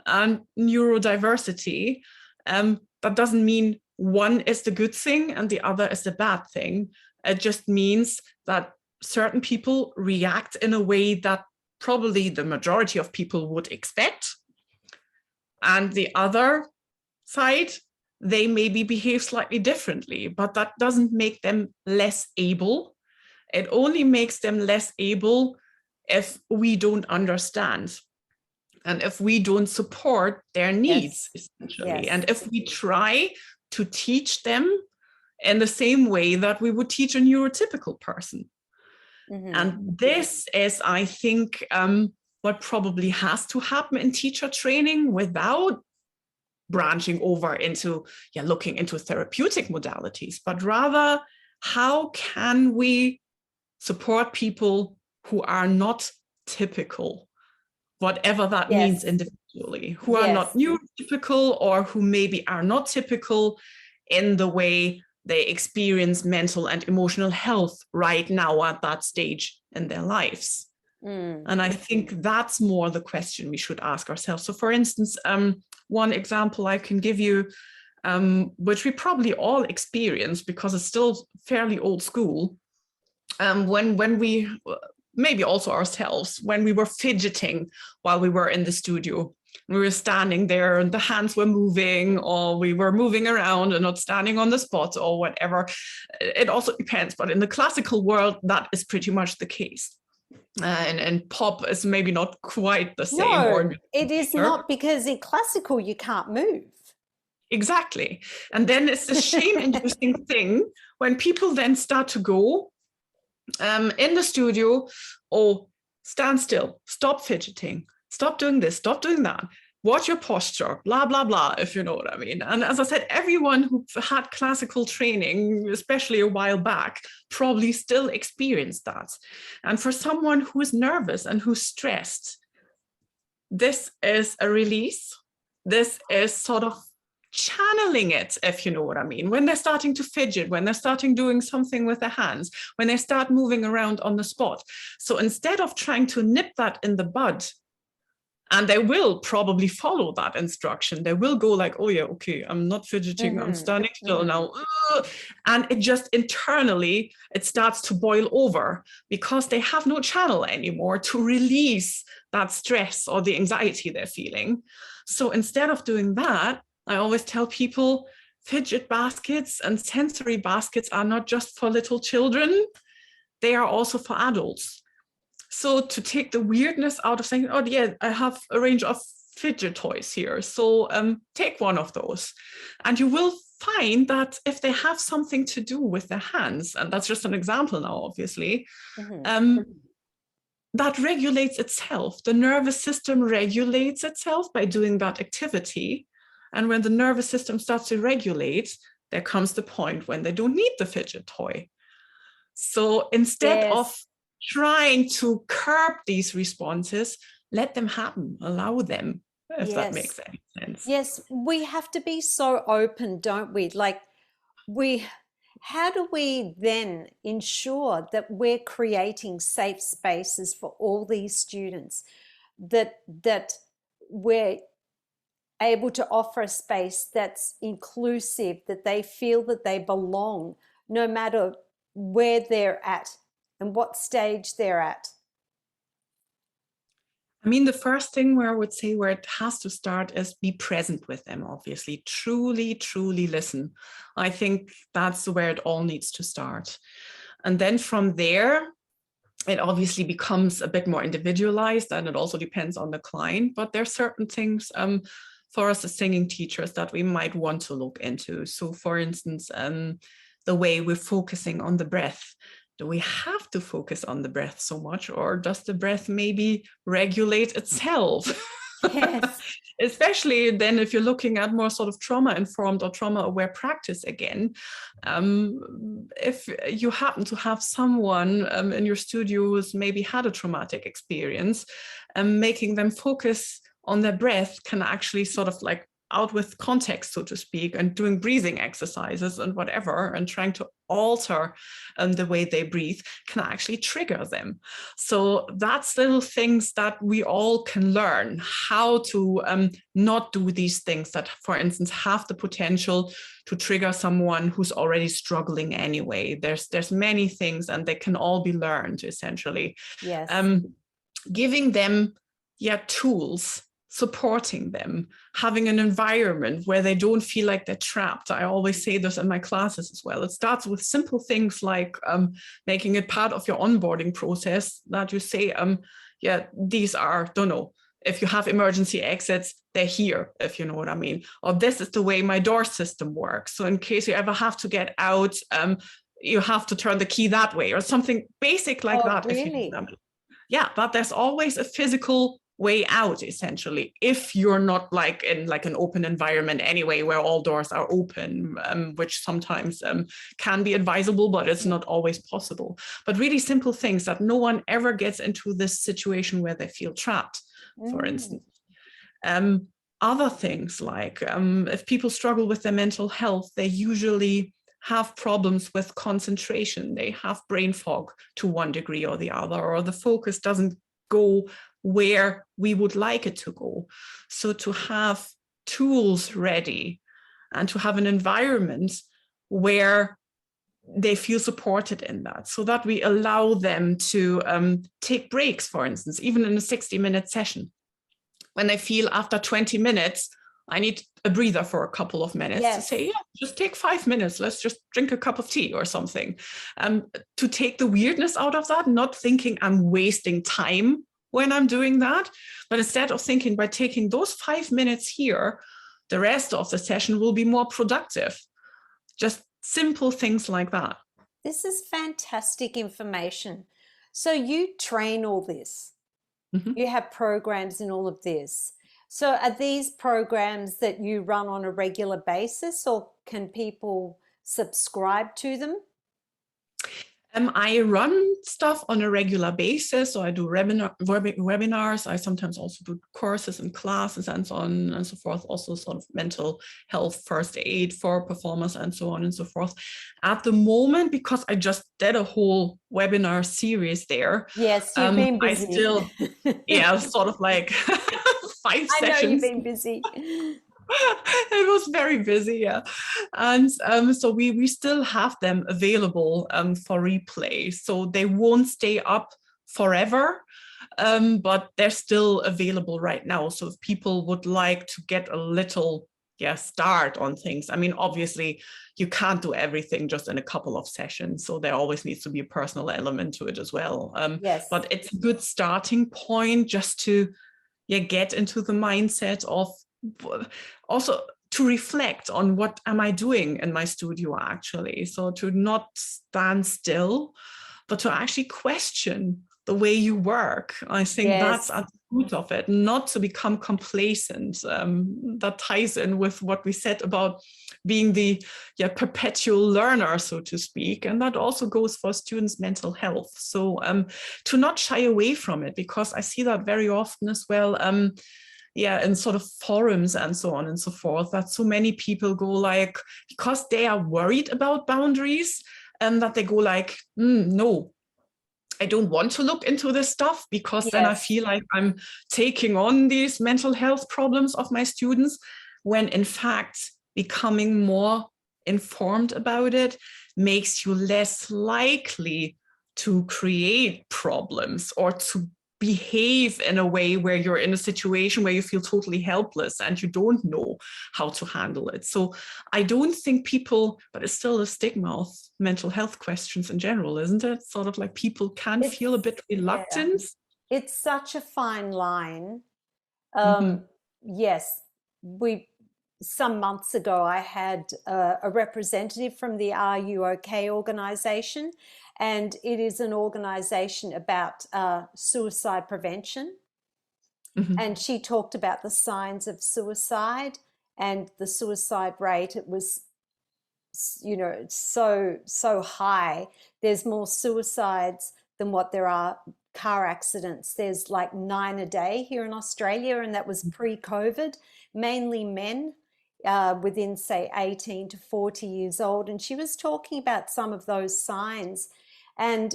S2: and neurodiversity, that doesn't mean one is the good thing and the other is the bad thing. It just means that certain people react in a way that probably the majority of people would expect. And the other side, they maybe behave slightly differently, but that doesn't make them less able. It only makes them less able if we don't understand and if we don't support their needs, essentially. And if we try to teach them in the same way that we would teach a neurotypical person. And this is, I think, what probably has to happen in teacher training without branching over into looking into therapeutic modalities, but rather how can we support people who are not typical, whatever that means individually, who are not neurotypical, or who maybe are not typical in the way they experience mental and emotional health right now at that stage in their lives. And I think that's more the question we should ask ourselves. So for instance, one example I can give you, which we probably all experience because it's still fairly old school, when we, maybe also ourselves, when we were fidgeting while we were in the studio. We were standing there and the hands were moving, or we were moving around and not standing on the spot or whatever. It also depends, but in the classical world, that is pretty much the case. And pop is maybe not quite the same.
S1: No,
S2: Or
S1: it is not, because in classical you can't move.
S2: exactly. And then it's the shame-inducing thing when people then start to go in the studio, oh, stand still, stop fidgeting, stop doing this, stop doing that, watch your posture, blah, blah, blah, if you know what I mean. And as I said, everyone who had classical training, especially a while back, probably still experienced that. And for someone who is nervous and who's stressed, this is a release. This is sort of channeling it, if you know what I mean. When they're starting to fidget, when they're starting doing something with their hands, when they start moving around on the spot. So instead of trying to nip that in the bud, and they will probably follow that instruction, they will go like, oh yeah, okay, I'm not fidgeting, I'm standing still now. And it just internally, it starts to boil over because they have no channel anymore to release that stress or the anxiety they're feeling. So instead of doing that, I always tell people fidget baskets and sensory baskets are not just for little children, they are also for adults. So to take the weirdness out of saying, oh yeah, I have a range of fidget toys here, so take one of those. And you will find that if they have something to do with their hands, and that's just an example now, obviously, that regulates itself. The nervous system regulates itself by doing that activity. And when the nervous system starts to regulate, there comes the point when they don't need the fidget toy. So instead of trying to curb these responses, let them happen, allow them, if that makes any sense.
S1: Yes, we have to be so open, don't we? Like how do we then ensure that we're creating safe spaces for all these students, that we're able to offer a space that's inclusive, that they feel that they belong, no matter where they're at and what stage they're at?
S2: I mean, the first thing where I would say where it has to start is be present with them, obviously. Truly, truly listen. I think that's where it all needs to start. And then from there, it obviously becomes a bit more individualized, and it also depends on the client. But there are certain things for us as singing teachers that we might want to look into. So for instance, the way we're focusing on the breath. Do we have to focus on the breath so much, or does the breath maybe regulate itself?
S1: Yes.
S2: Especially then if you're looking at more sort of trauma-informed or trauma-aware practice again. If you happen to have someone in your studio who's maybe had a traumatic experience, making them focus on their breath can actually sort of like out with context, so to speak, and doing breathing exercises and whatever, and trying to alter the way they breathe can actually trigger them. So that's little things that we all can learn how to not do these things that, for instance, have the potential to trigger someone who's already struggling anyway. There's many things, and they can all be learned, essentially.
S1: Yes.
S2: Giving them tools, supporting them, having an environment where they don't feel like they're trapped. I always say this in my classes as well. It starts with simple things like making it part of your onboarding process, that you say, these are, don't know, if you have emergency exits, they're here, if you know what I mean. Or this is the way my door system works. So in case you ever have to get out, you have to turn the key that way, or something basic like that.
S1: Really?
S2: If you know what I mean. Yeah, but there's always a physical way out, essentially, if you're not like in like an open environment anyway, where all doors are open, which sometimes can be advisable, but it's not always possible. But really simple things that no one ever gets into this situation where they feel trapped, for instance. Other things like if people struggle with their mental health, they usually have problems with concentration. They have brain fog to one degree or the other, or the focus doesn't go where we would like it to go. So to have tools ready and to have an environment where they feel supported in that, so that we allow them to take breaks, for instance, even in a 60-minute session. When they feel after 20 minutes, I need a breather for a couple of minutes to say, yeah, just take 5 minutes. Let's just drink a cup of tea or something. To take the weirdness out of that, not thinking I'm wasting time when I'm doing that, but instead of thinking by taking those 5 minutes here, the rest of the session will be more productive. Just simple things like that.
S1: This is fantastic information. So you train all this.
S2: Mm-hmm.
S1: You have programs in all of this. So are these programs that you run on a regular basis, or can people subscribe to them?
S2: I run stuff on a regular basis. So I do webinars. I sometimes also do courses and classes and so on and so forth. Also sort of mental health, first aid for performers and so on and so forth. At the moment, because I just did a whole webinar series there.
S1: Yes, you've been busy.
S2: I still, yeah, sort of like 5 sessions.
S1: I know you've been busy.
S2: It was very busy, yeah. And so we still have them available for replay. So they won't stay up forever, but they're still available right now. So if people would like to get a little start on things. I mean, obviously, you can't do everything just in a couple of sessions. So there always needs to be a personal element to it as well.
S1: Yes.
S2: But it's a good starting point just to get into the mindset of also to reflect on what am I doing in my studio actually. So to not stand still, but to actually question the way you work. I think that's at the root of it, not to become complacent. That ties in with what we said about being the perpetual learner, so to speak. And that also goes for students' mental health. So to not shy away from it, because I see that very often as well. In sort of forums and so on and so forth, that so many people go like, because they are worried about boundaries, and that they go like, no, I don't want to look into this stuff, because then I feel like I'm taking on these mental health problems of my students, when in fact becoming more informed about it makes you less likely to create problems or to behave in a way where you're in a situation where you feel totally helpless and you don't know how to handle it. So I don't think people, but it's still a stigma of mental health questions in general, isn't it? Sort of like people can feel a bit reluctant.
S1: It's such a fine line.
S2: Mm-hmm.
S1: Yes, some months ago, I had a representative from the Are You OK organization, and it is an organization about suicide prevention. Mm-hmm. And she talked about the signs of suicide and the suicide rate. It was, so high. There's more suicides than what there are car accidents. There's like 9 a day here in Australia, and that was pre-COVID, mainly men. Within, say, 18 to 40 years old. And she was talking about some of those signs. And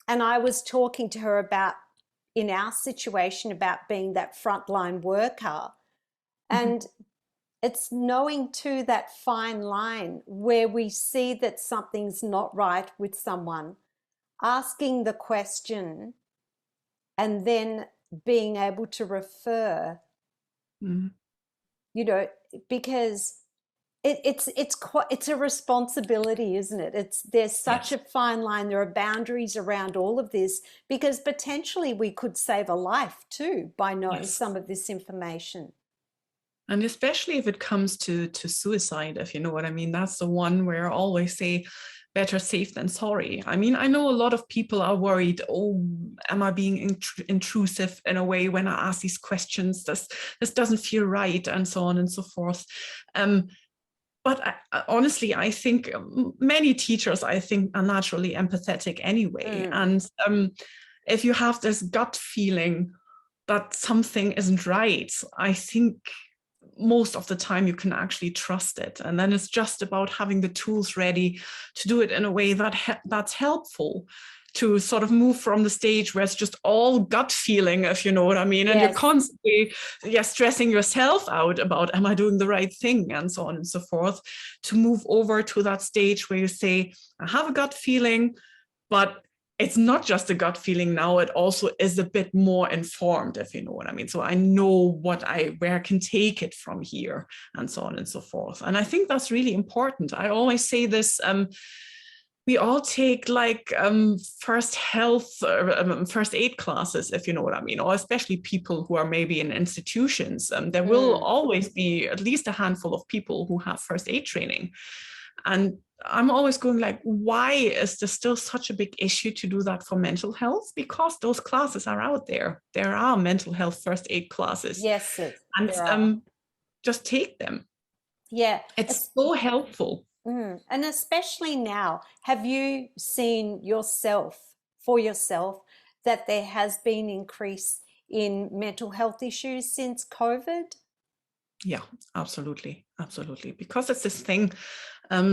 S1: I was talking to her about, in our situation, about being that frontline worker. And it's knowing too that fine line where we see that something's not right with someone, asking the question, and then being able to refer. Because it's a responsibility, isn't it? There's such a fine line. There are boundaries around all of this, because potentially we could save a life too by knowing some of this information.
S2: And especially if it comes to suicide, if you know what I mean, that's the one where I always say, better safe than sorry. I mean, I know a lot of people are worried, oh, am I being intrusive in a way when I ask these questions? This doesn't feel right, and so on and so forth. But honestly, I think many teachers, I think, are naturally empathetic anyway. And if you have this gut feeling that something isn't right, I think most of the time you can actually trust it. And then it's just about having the tools ready to do it in a way that's helpful, to sort of move from the stage where it's just all gut feeling, if you know what I mean, and you're constantly stressing yourself out about, am I doing the right thing, and so on and so forth, to move over to that stage where you say, I have a gut feeling, but it's not just a gut feeling now, it also is a bit more informed, if you know what I mean. So I know where I can take it from here, and so on and so forth. And I think that's really important. I always say this, we all take like first aid classes, if you know what I mean, or especially people who are maybe in institutions. There will always be at least a handful of people who have first aid training. And I'm always going like, why is there still such a big issue to do that for mental health? Because those classes are out there. There are mental health first aid classes.
S1: Yes,
S2: and just take them.
S1: Yeah.
S2: It's so helpful.
S1: And especially now, have you seen for yourself, that there has been increase in mental health issues since COVID?
S2: Yeah, absolutely. Absolutely. Because it's this thing,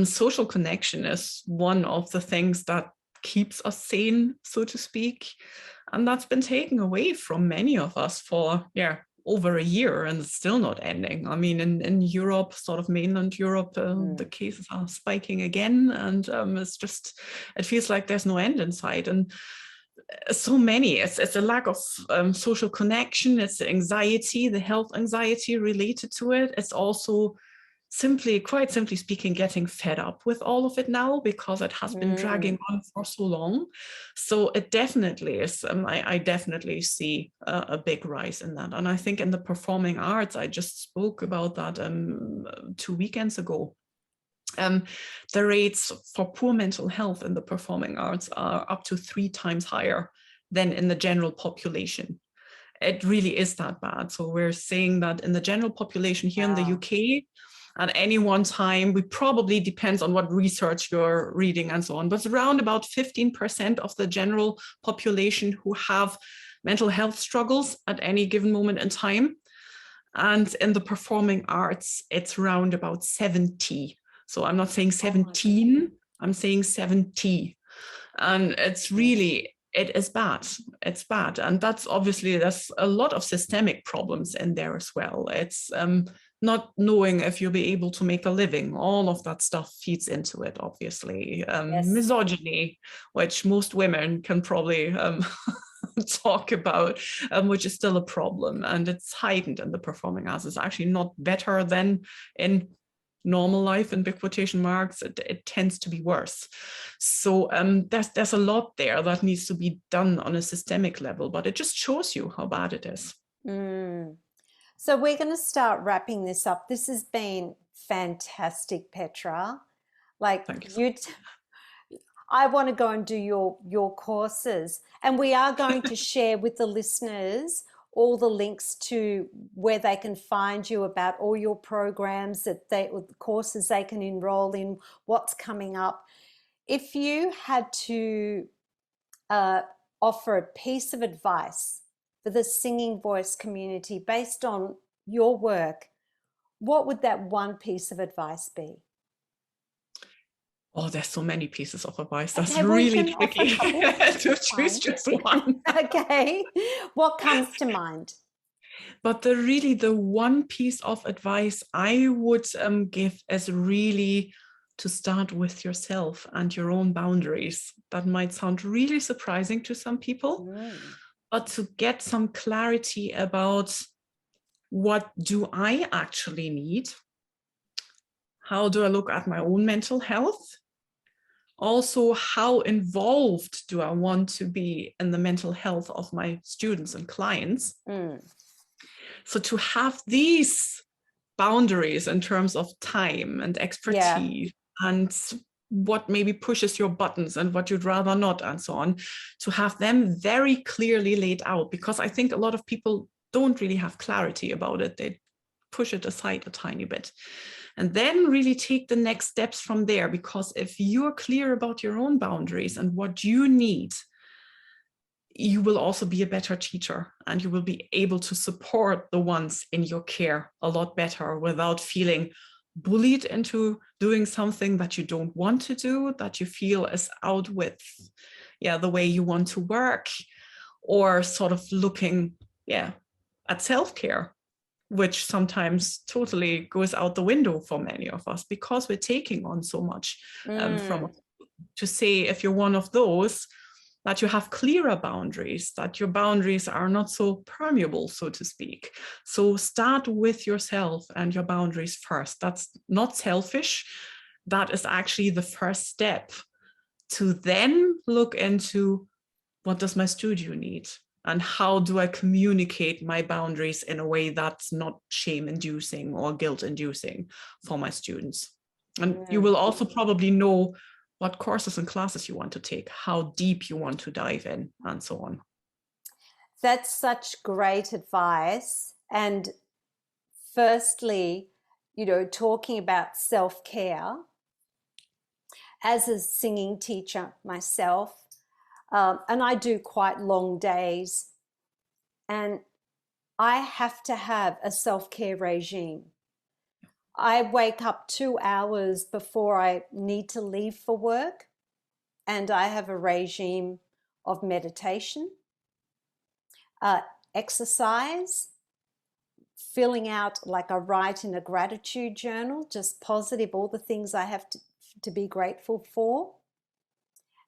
S2: social connection is one of the things that keeps us sane, so to speak. And that's been taken away from many of us for, over a year, and it's still not ending. I mean, in Europe, sort of mainland Europe, the cases are spiking again. And it feels like there's no end in sight. And so many, it's a lack of social connection, it's the anxiety, the health anxiety related to it. It's also quite simply speaking, getting fed up with all of it now, because it has been dragging on for so long. So it definitely is, I definitely see a big rise in that. And I think in the performing arts, I just spoke about that 2 weekends ago. The rates for poor mental health in the performing arts are up to 3 times higher than in the general population. It really is that bad. So we're saying that in the general population here in the UK, at any one time, we probably, depends on what research you're reading and so on, but it's around about 15% of the general population who have mental health struggles at any given moment in time. And in the performing arts, it's around about 70. So I'm not saying 17, I'm saying 70. And it's really, it is bad. It's bad. And that's obviously, there's a lot of systemic problems in there as well. It's not knowing if you'll be able to make a living. All of that stuff feeds into it, obviously. Misogyny, which most women can probably talk about, which is still a problem. And it's heightened in the performing arts. It's actually not better than in normal life, in big quotation marks. It tends to be worse. So there's a lot there that needs to be done on a systemic level, but it just shows you how bad it is.
S1: So we're going to start wrapping this up. This has been fantastic, Petra. Like, I want to go and do your courses, and we are going to share with the listeners all the links to where they can find you, about all your programs, the courses they can enroll in, what's coming up. If you had to offer a piece of advice for the singing voice community based on your work, what would that one piece of advice be?
S2: Oh, there's so many pieces of advice. That's really tricky to choose just one.
S1: Okay. What comes to mind?
S2: But the one piece of advice I would give is really to start with yourself and your own boundaries. That might sound really surprising to some people, but to get some clarity about, what do I actually need? How do I look at my own mental health? Also, how involved do I want to be in the mental health of my students and clients? So to have these boundaries in terms of time and expertise, and what maybe pushes your buttons and what you'd rather not, and so on, to have them very clearly laid out, because I think a lot of people don't really have clarity about it. They push it aside a tiny bit. And then really take the next steps from there, because if you're clear about your own boundaries and what you need, you will also be a better teacher, and you will be able to support the ones in your care a lot better without feeling bullied into doing something that you don't want to do, that you feel is out with the way you want to work, or sort of looking at self-care, which sometimes totally goes out the window for many of us, because we're taking on so much from, to say, if you're one of those, that you have clearer boundaries, that your boundaries are not so permeable, so to speak. So start with yourself and your boundaries first. That's not selfish. That is actually the first step to then look into, what does my studio need? And how do I communicate my boundaries in a way that's not shame-inducing or guilt-inducing for my students? And you will also probably know what courses and classes you want to take, how deep you want to dive in, and so on.
S1: That's such great advice. And firstly, talking about self-care, as a singing teacher myself, and I do quite long days, and I have to have a self-care regime. I wake up 2 hours before I need to leave for work, and I have a regime of meditation, exercise, filling out, like I write in a gratitude journal, just positive, all the things I have to be grateful for.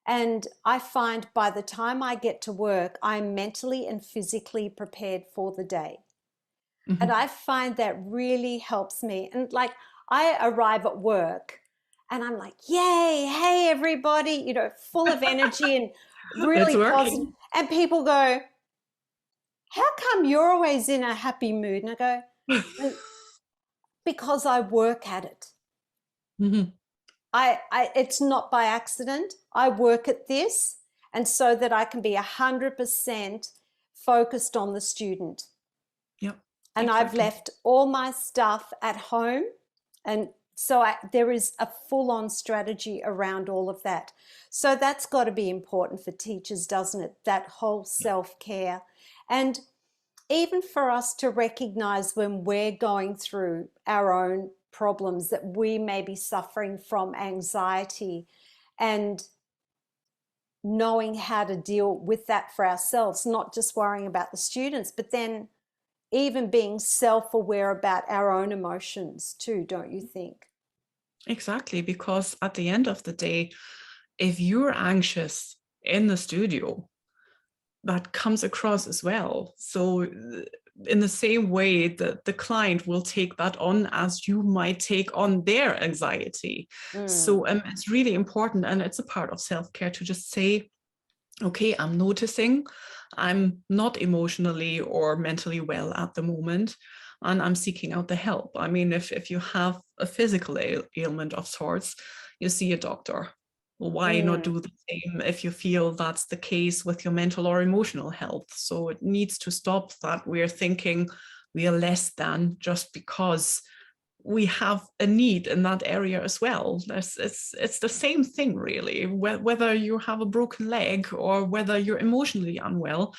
S1: And I find by the time I get to work, I'm mentally and physically prepared for the day. And I find that really helps me. And like, I arrive at work and I'm like, yay, hey, everybody, full of energy and really positive. And people go, how come you're always in a happy mood? And I go, because I work at it. It's not by accident. I work at this, and so that I can be 100% focused on the student.
S2: Yep.
S1: And exactly. I've left all my stuff at home, and so there is a full-on strategy around all of that. So that's got to be important for teachers, doesn't it? That whole self-care. And even for us to recognize when we're going through our own problems, that we may be suffering from anxiety, and knowing how to deal with that for ourselves, not just worrying about the students, but then even being self-aware about our own emotions too, don't you think?
S2: Exactly, because at the end of the day, if you're anxious in the studio, that comes across as well. So in the same way that the client will take that on as you might take on their anxiety. So it's really important, and it's a part of self-care to just say, okay, I'm noticing I'm not emotionally or mentally well at the moment, and I'm seeking out the help. I mean, if you have a physical ailment of sorts, you see a doctor. Well, why not do the same if you feel that's the case with your mental or emotional health? So it needs to stop that we're thinking we are less than just because we have a need in that area as well. It's the same thing, really. Whether you have a broken leg or whether you're emotionally unwell,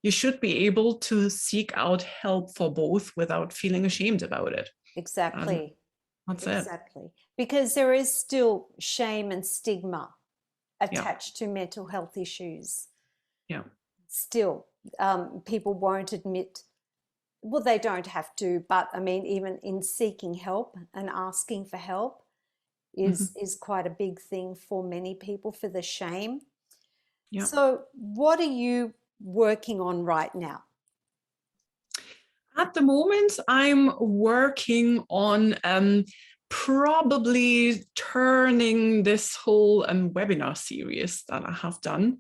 S2: you should be able to seek out help for both without feeling ashamed about it.
S1: Exactly.
S2: That's
S1: exactly. Because there is still shame and stigma attached to mental health issues.
S2: Yeah.
S1: Still, people won't admit, well, they don't have to, but I mean, even in seeking help and asking for help is quite a big thing for many people, for the shame. Yeah. So what are you working on right now?
S2: At the moment, I'm working on probably turning this whole webinar series that I have done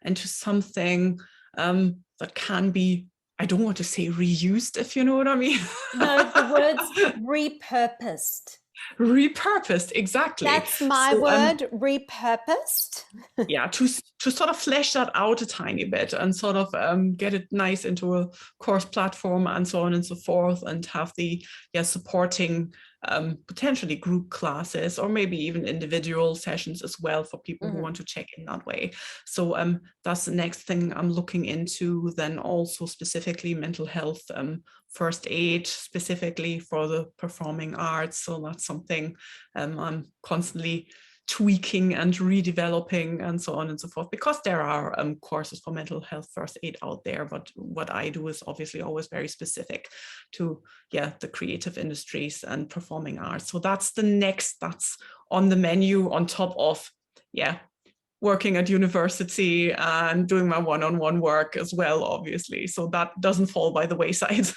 S2: into something that can be, I don't want to say reused, if you know what I mean.
S1: No, the word's repurposed.
S2: Repurposed, exactly.
S1: That's my word, repurposed.
S2: Yeah, to sort of flesh that out a tiny bit and sort of get it nice into a course platform and so on and so forth, and have the supporting potentially group classes or maybe even individual sessions as well for people who want to check in that way. So that's the next thing I'm looking into. Then also specifically mental health, first aid specifically for the performing arts. So that's something I'm constantly tweaking and redeveloping and so on and so forth, because there are courses for mental health first aid out there, but what I do is obviously always very specific to the creative industries and performing arts. So that's the next, that's on the menu on top of working at university and doing my one-on-one work as well, obviously. So that doesn't fall by the wayside.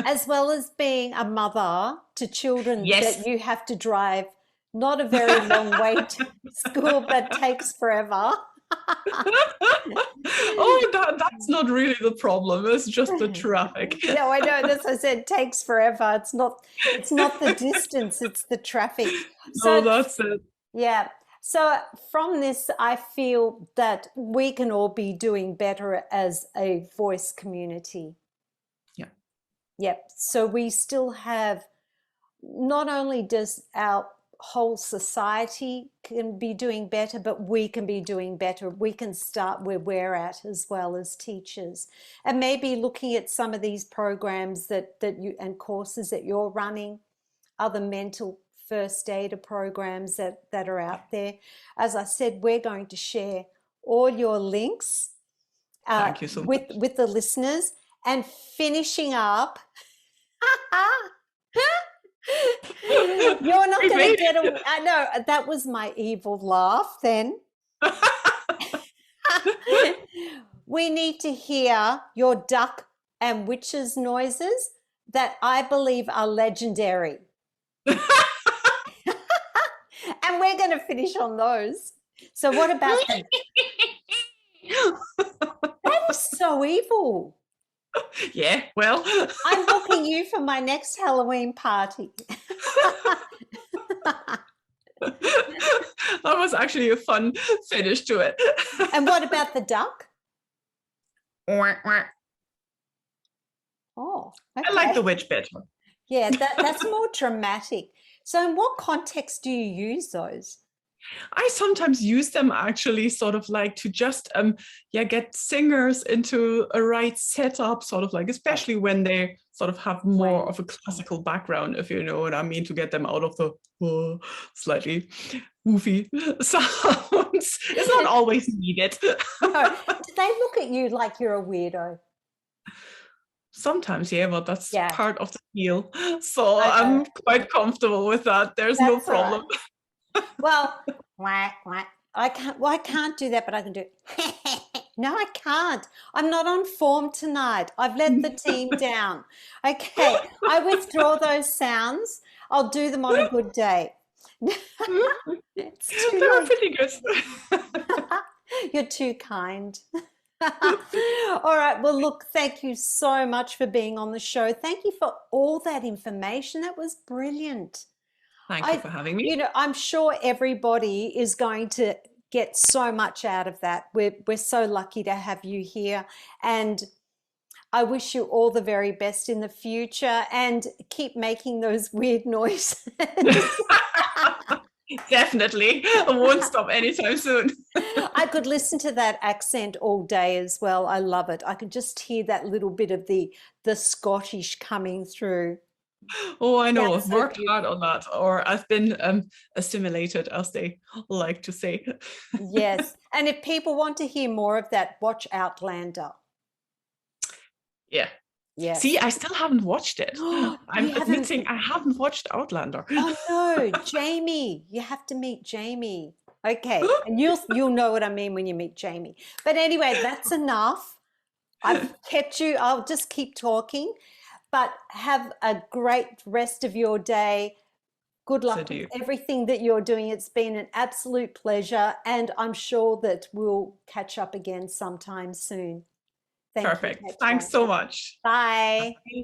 S1: As well as being a mother to children
S2: Yes.
S1: that you have to drive not a very long way to school, but takes forever.
S2: Oh, that's not really the problem. It's just the traffic.
S1: No, I know. That's what I said. Takes forever. It's not the distance. It's the traffic.
S2: So that's it.
S1: Yeah. So from this, I feel that we can all be doing better as a voice community.
S2: Yeah.
S1: Yep. So we still have, not only does our whole society can be doing better, but we can be doing better. We can start where we're at as well as teachers, and maybe looking at some of these programs that you and courses that you're running, other mental first aider programs that are out there. As I said, we're going to share all your links
S2: Thank you so much.
S1: with the listeners. And finishing up, you're not going to get a, I know, that was my evil laugh then. We need to hear your duck and witches noises that I believe are legendary. And we're going to finish on those. So what about them? That is so evil.
S2: Yeah, well.
S1: I'm booking you for my next Halloween party.
S2: That was actually a fun finish to it.
S1: And what about the duck? Oh, okay.
S2: I like the witch better.
S1: Yeah, that's more dramatic. So in what context do you use those?
S2: I sometimes use them actually sort of like to just get singers into a right setup, sort of like, especially when they sort of have more of a classical background, if you know what I mean, to get them out of the slightly goofy sounds. It's not always needed.
S1: No. Do they look at you like you're a weirdo?
S2: Sometimes, yeah, but that's part of the deal. So
S1: Okay.
S2: I'm quite comfortable with that. There's no problem.
S1: Right. Well, quack, quack. I can't do that, but I can do it. No, I can't. I'm not on form tonight. I've let the team down. Okay, I withdraw those sounds. I'll do them on a good day.
S2: They're pretty good.
S1: You're too kind. All right. Well, look, thank you so much for being on the show. Thank you for all that information. That was brilliant.
S2: Thank you for having me.
S1: You know, I'm sure everybody is going to get so much out of that. We're so lucky to have you here, and I wish you all the very best in the future, and keep making those weird noises.
S2: Definitely. I won't stop anytime soon.
S1: I could listen to that accent all day as well. I love it. I could just hear that little bit of the Scottish coming through.
S2: Oh, I know. I've worked hard on that, or I've been assimilated, as they like to say.
S1: Yes. And if people want to hear more of that, watch Outlander.
S2: Yeah.
S1: Yes.
S2: See, I still haven't watched it. I'm admitting I haven't watched Outlander.
S1: Oh no, Jamie. You have to meet Jamie. Okay. And you'll know what I mean when you meet Jamie. But anyway, that's enough. I've kept you. I'll just keep talking. But have a great rest of your day. Good luck with everything that you're doing. It's been an absolute pleasure, and I'm sure that we'll catch up again sometime soon.
S2: Perfect. Thanks so much.
S1: Bye.
S2: Bye.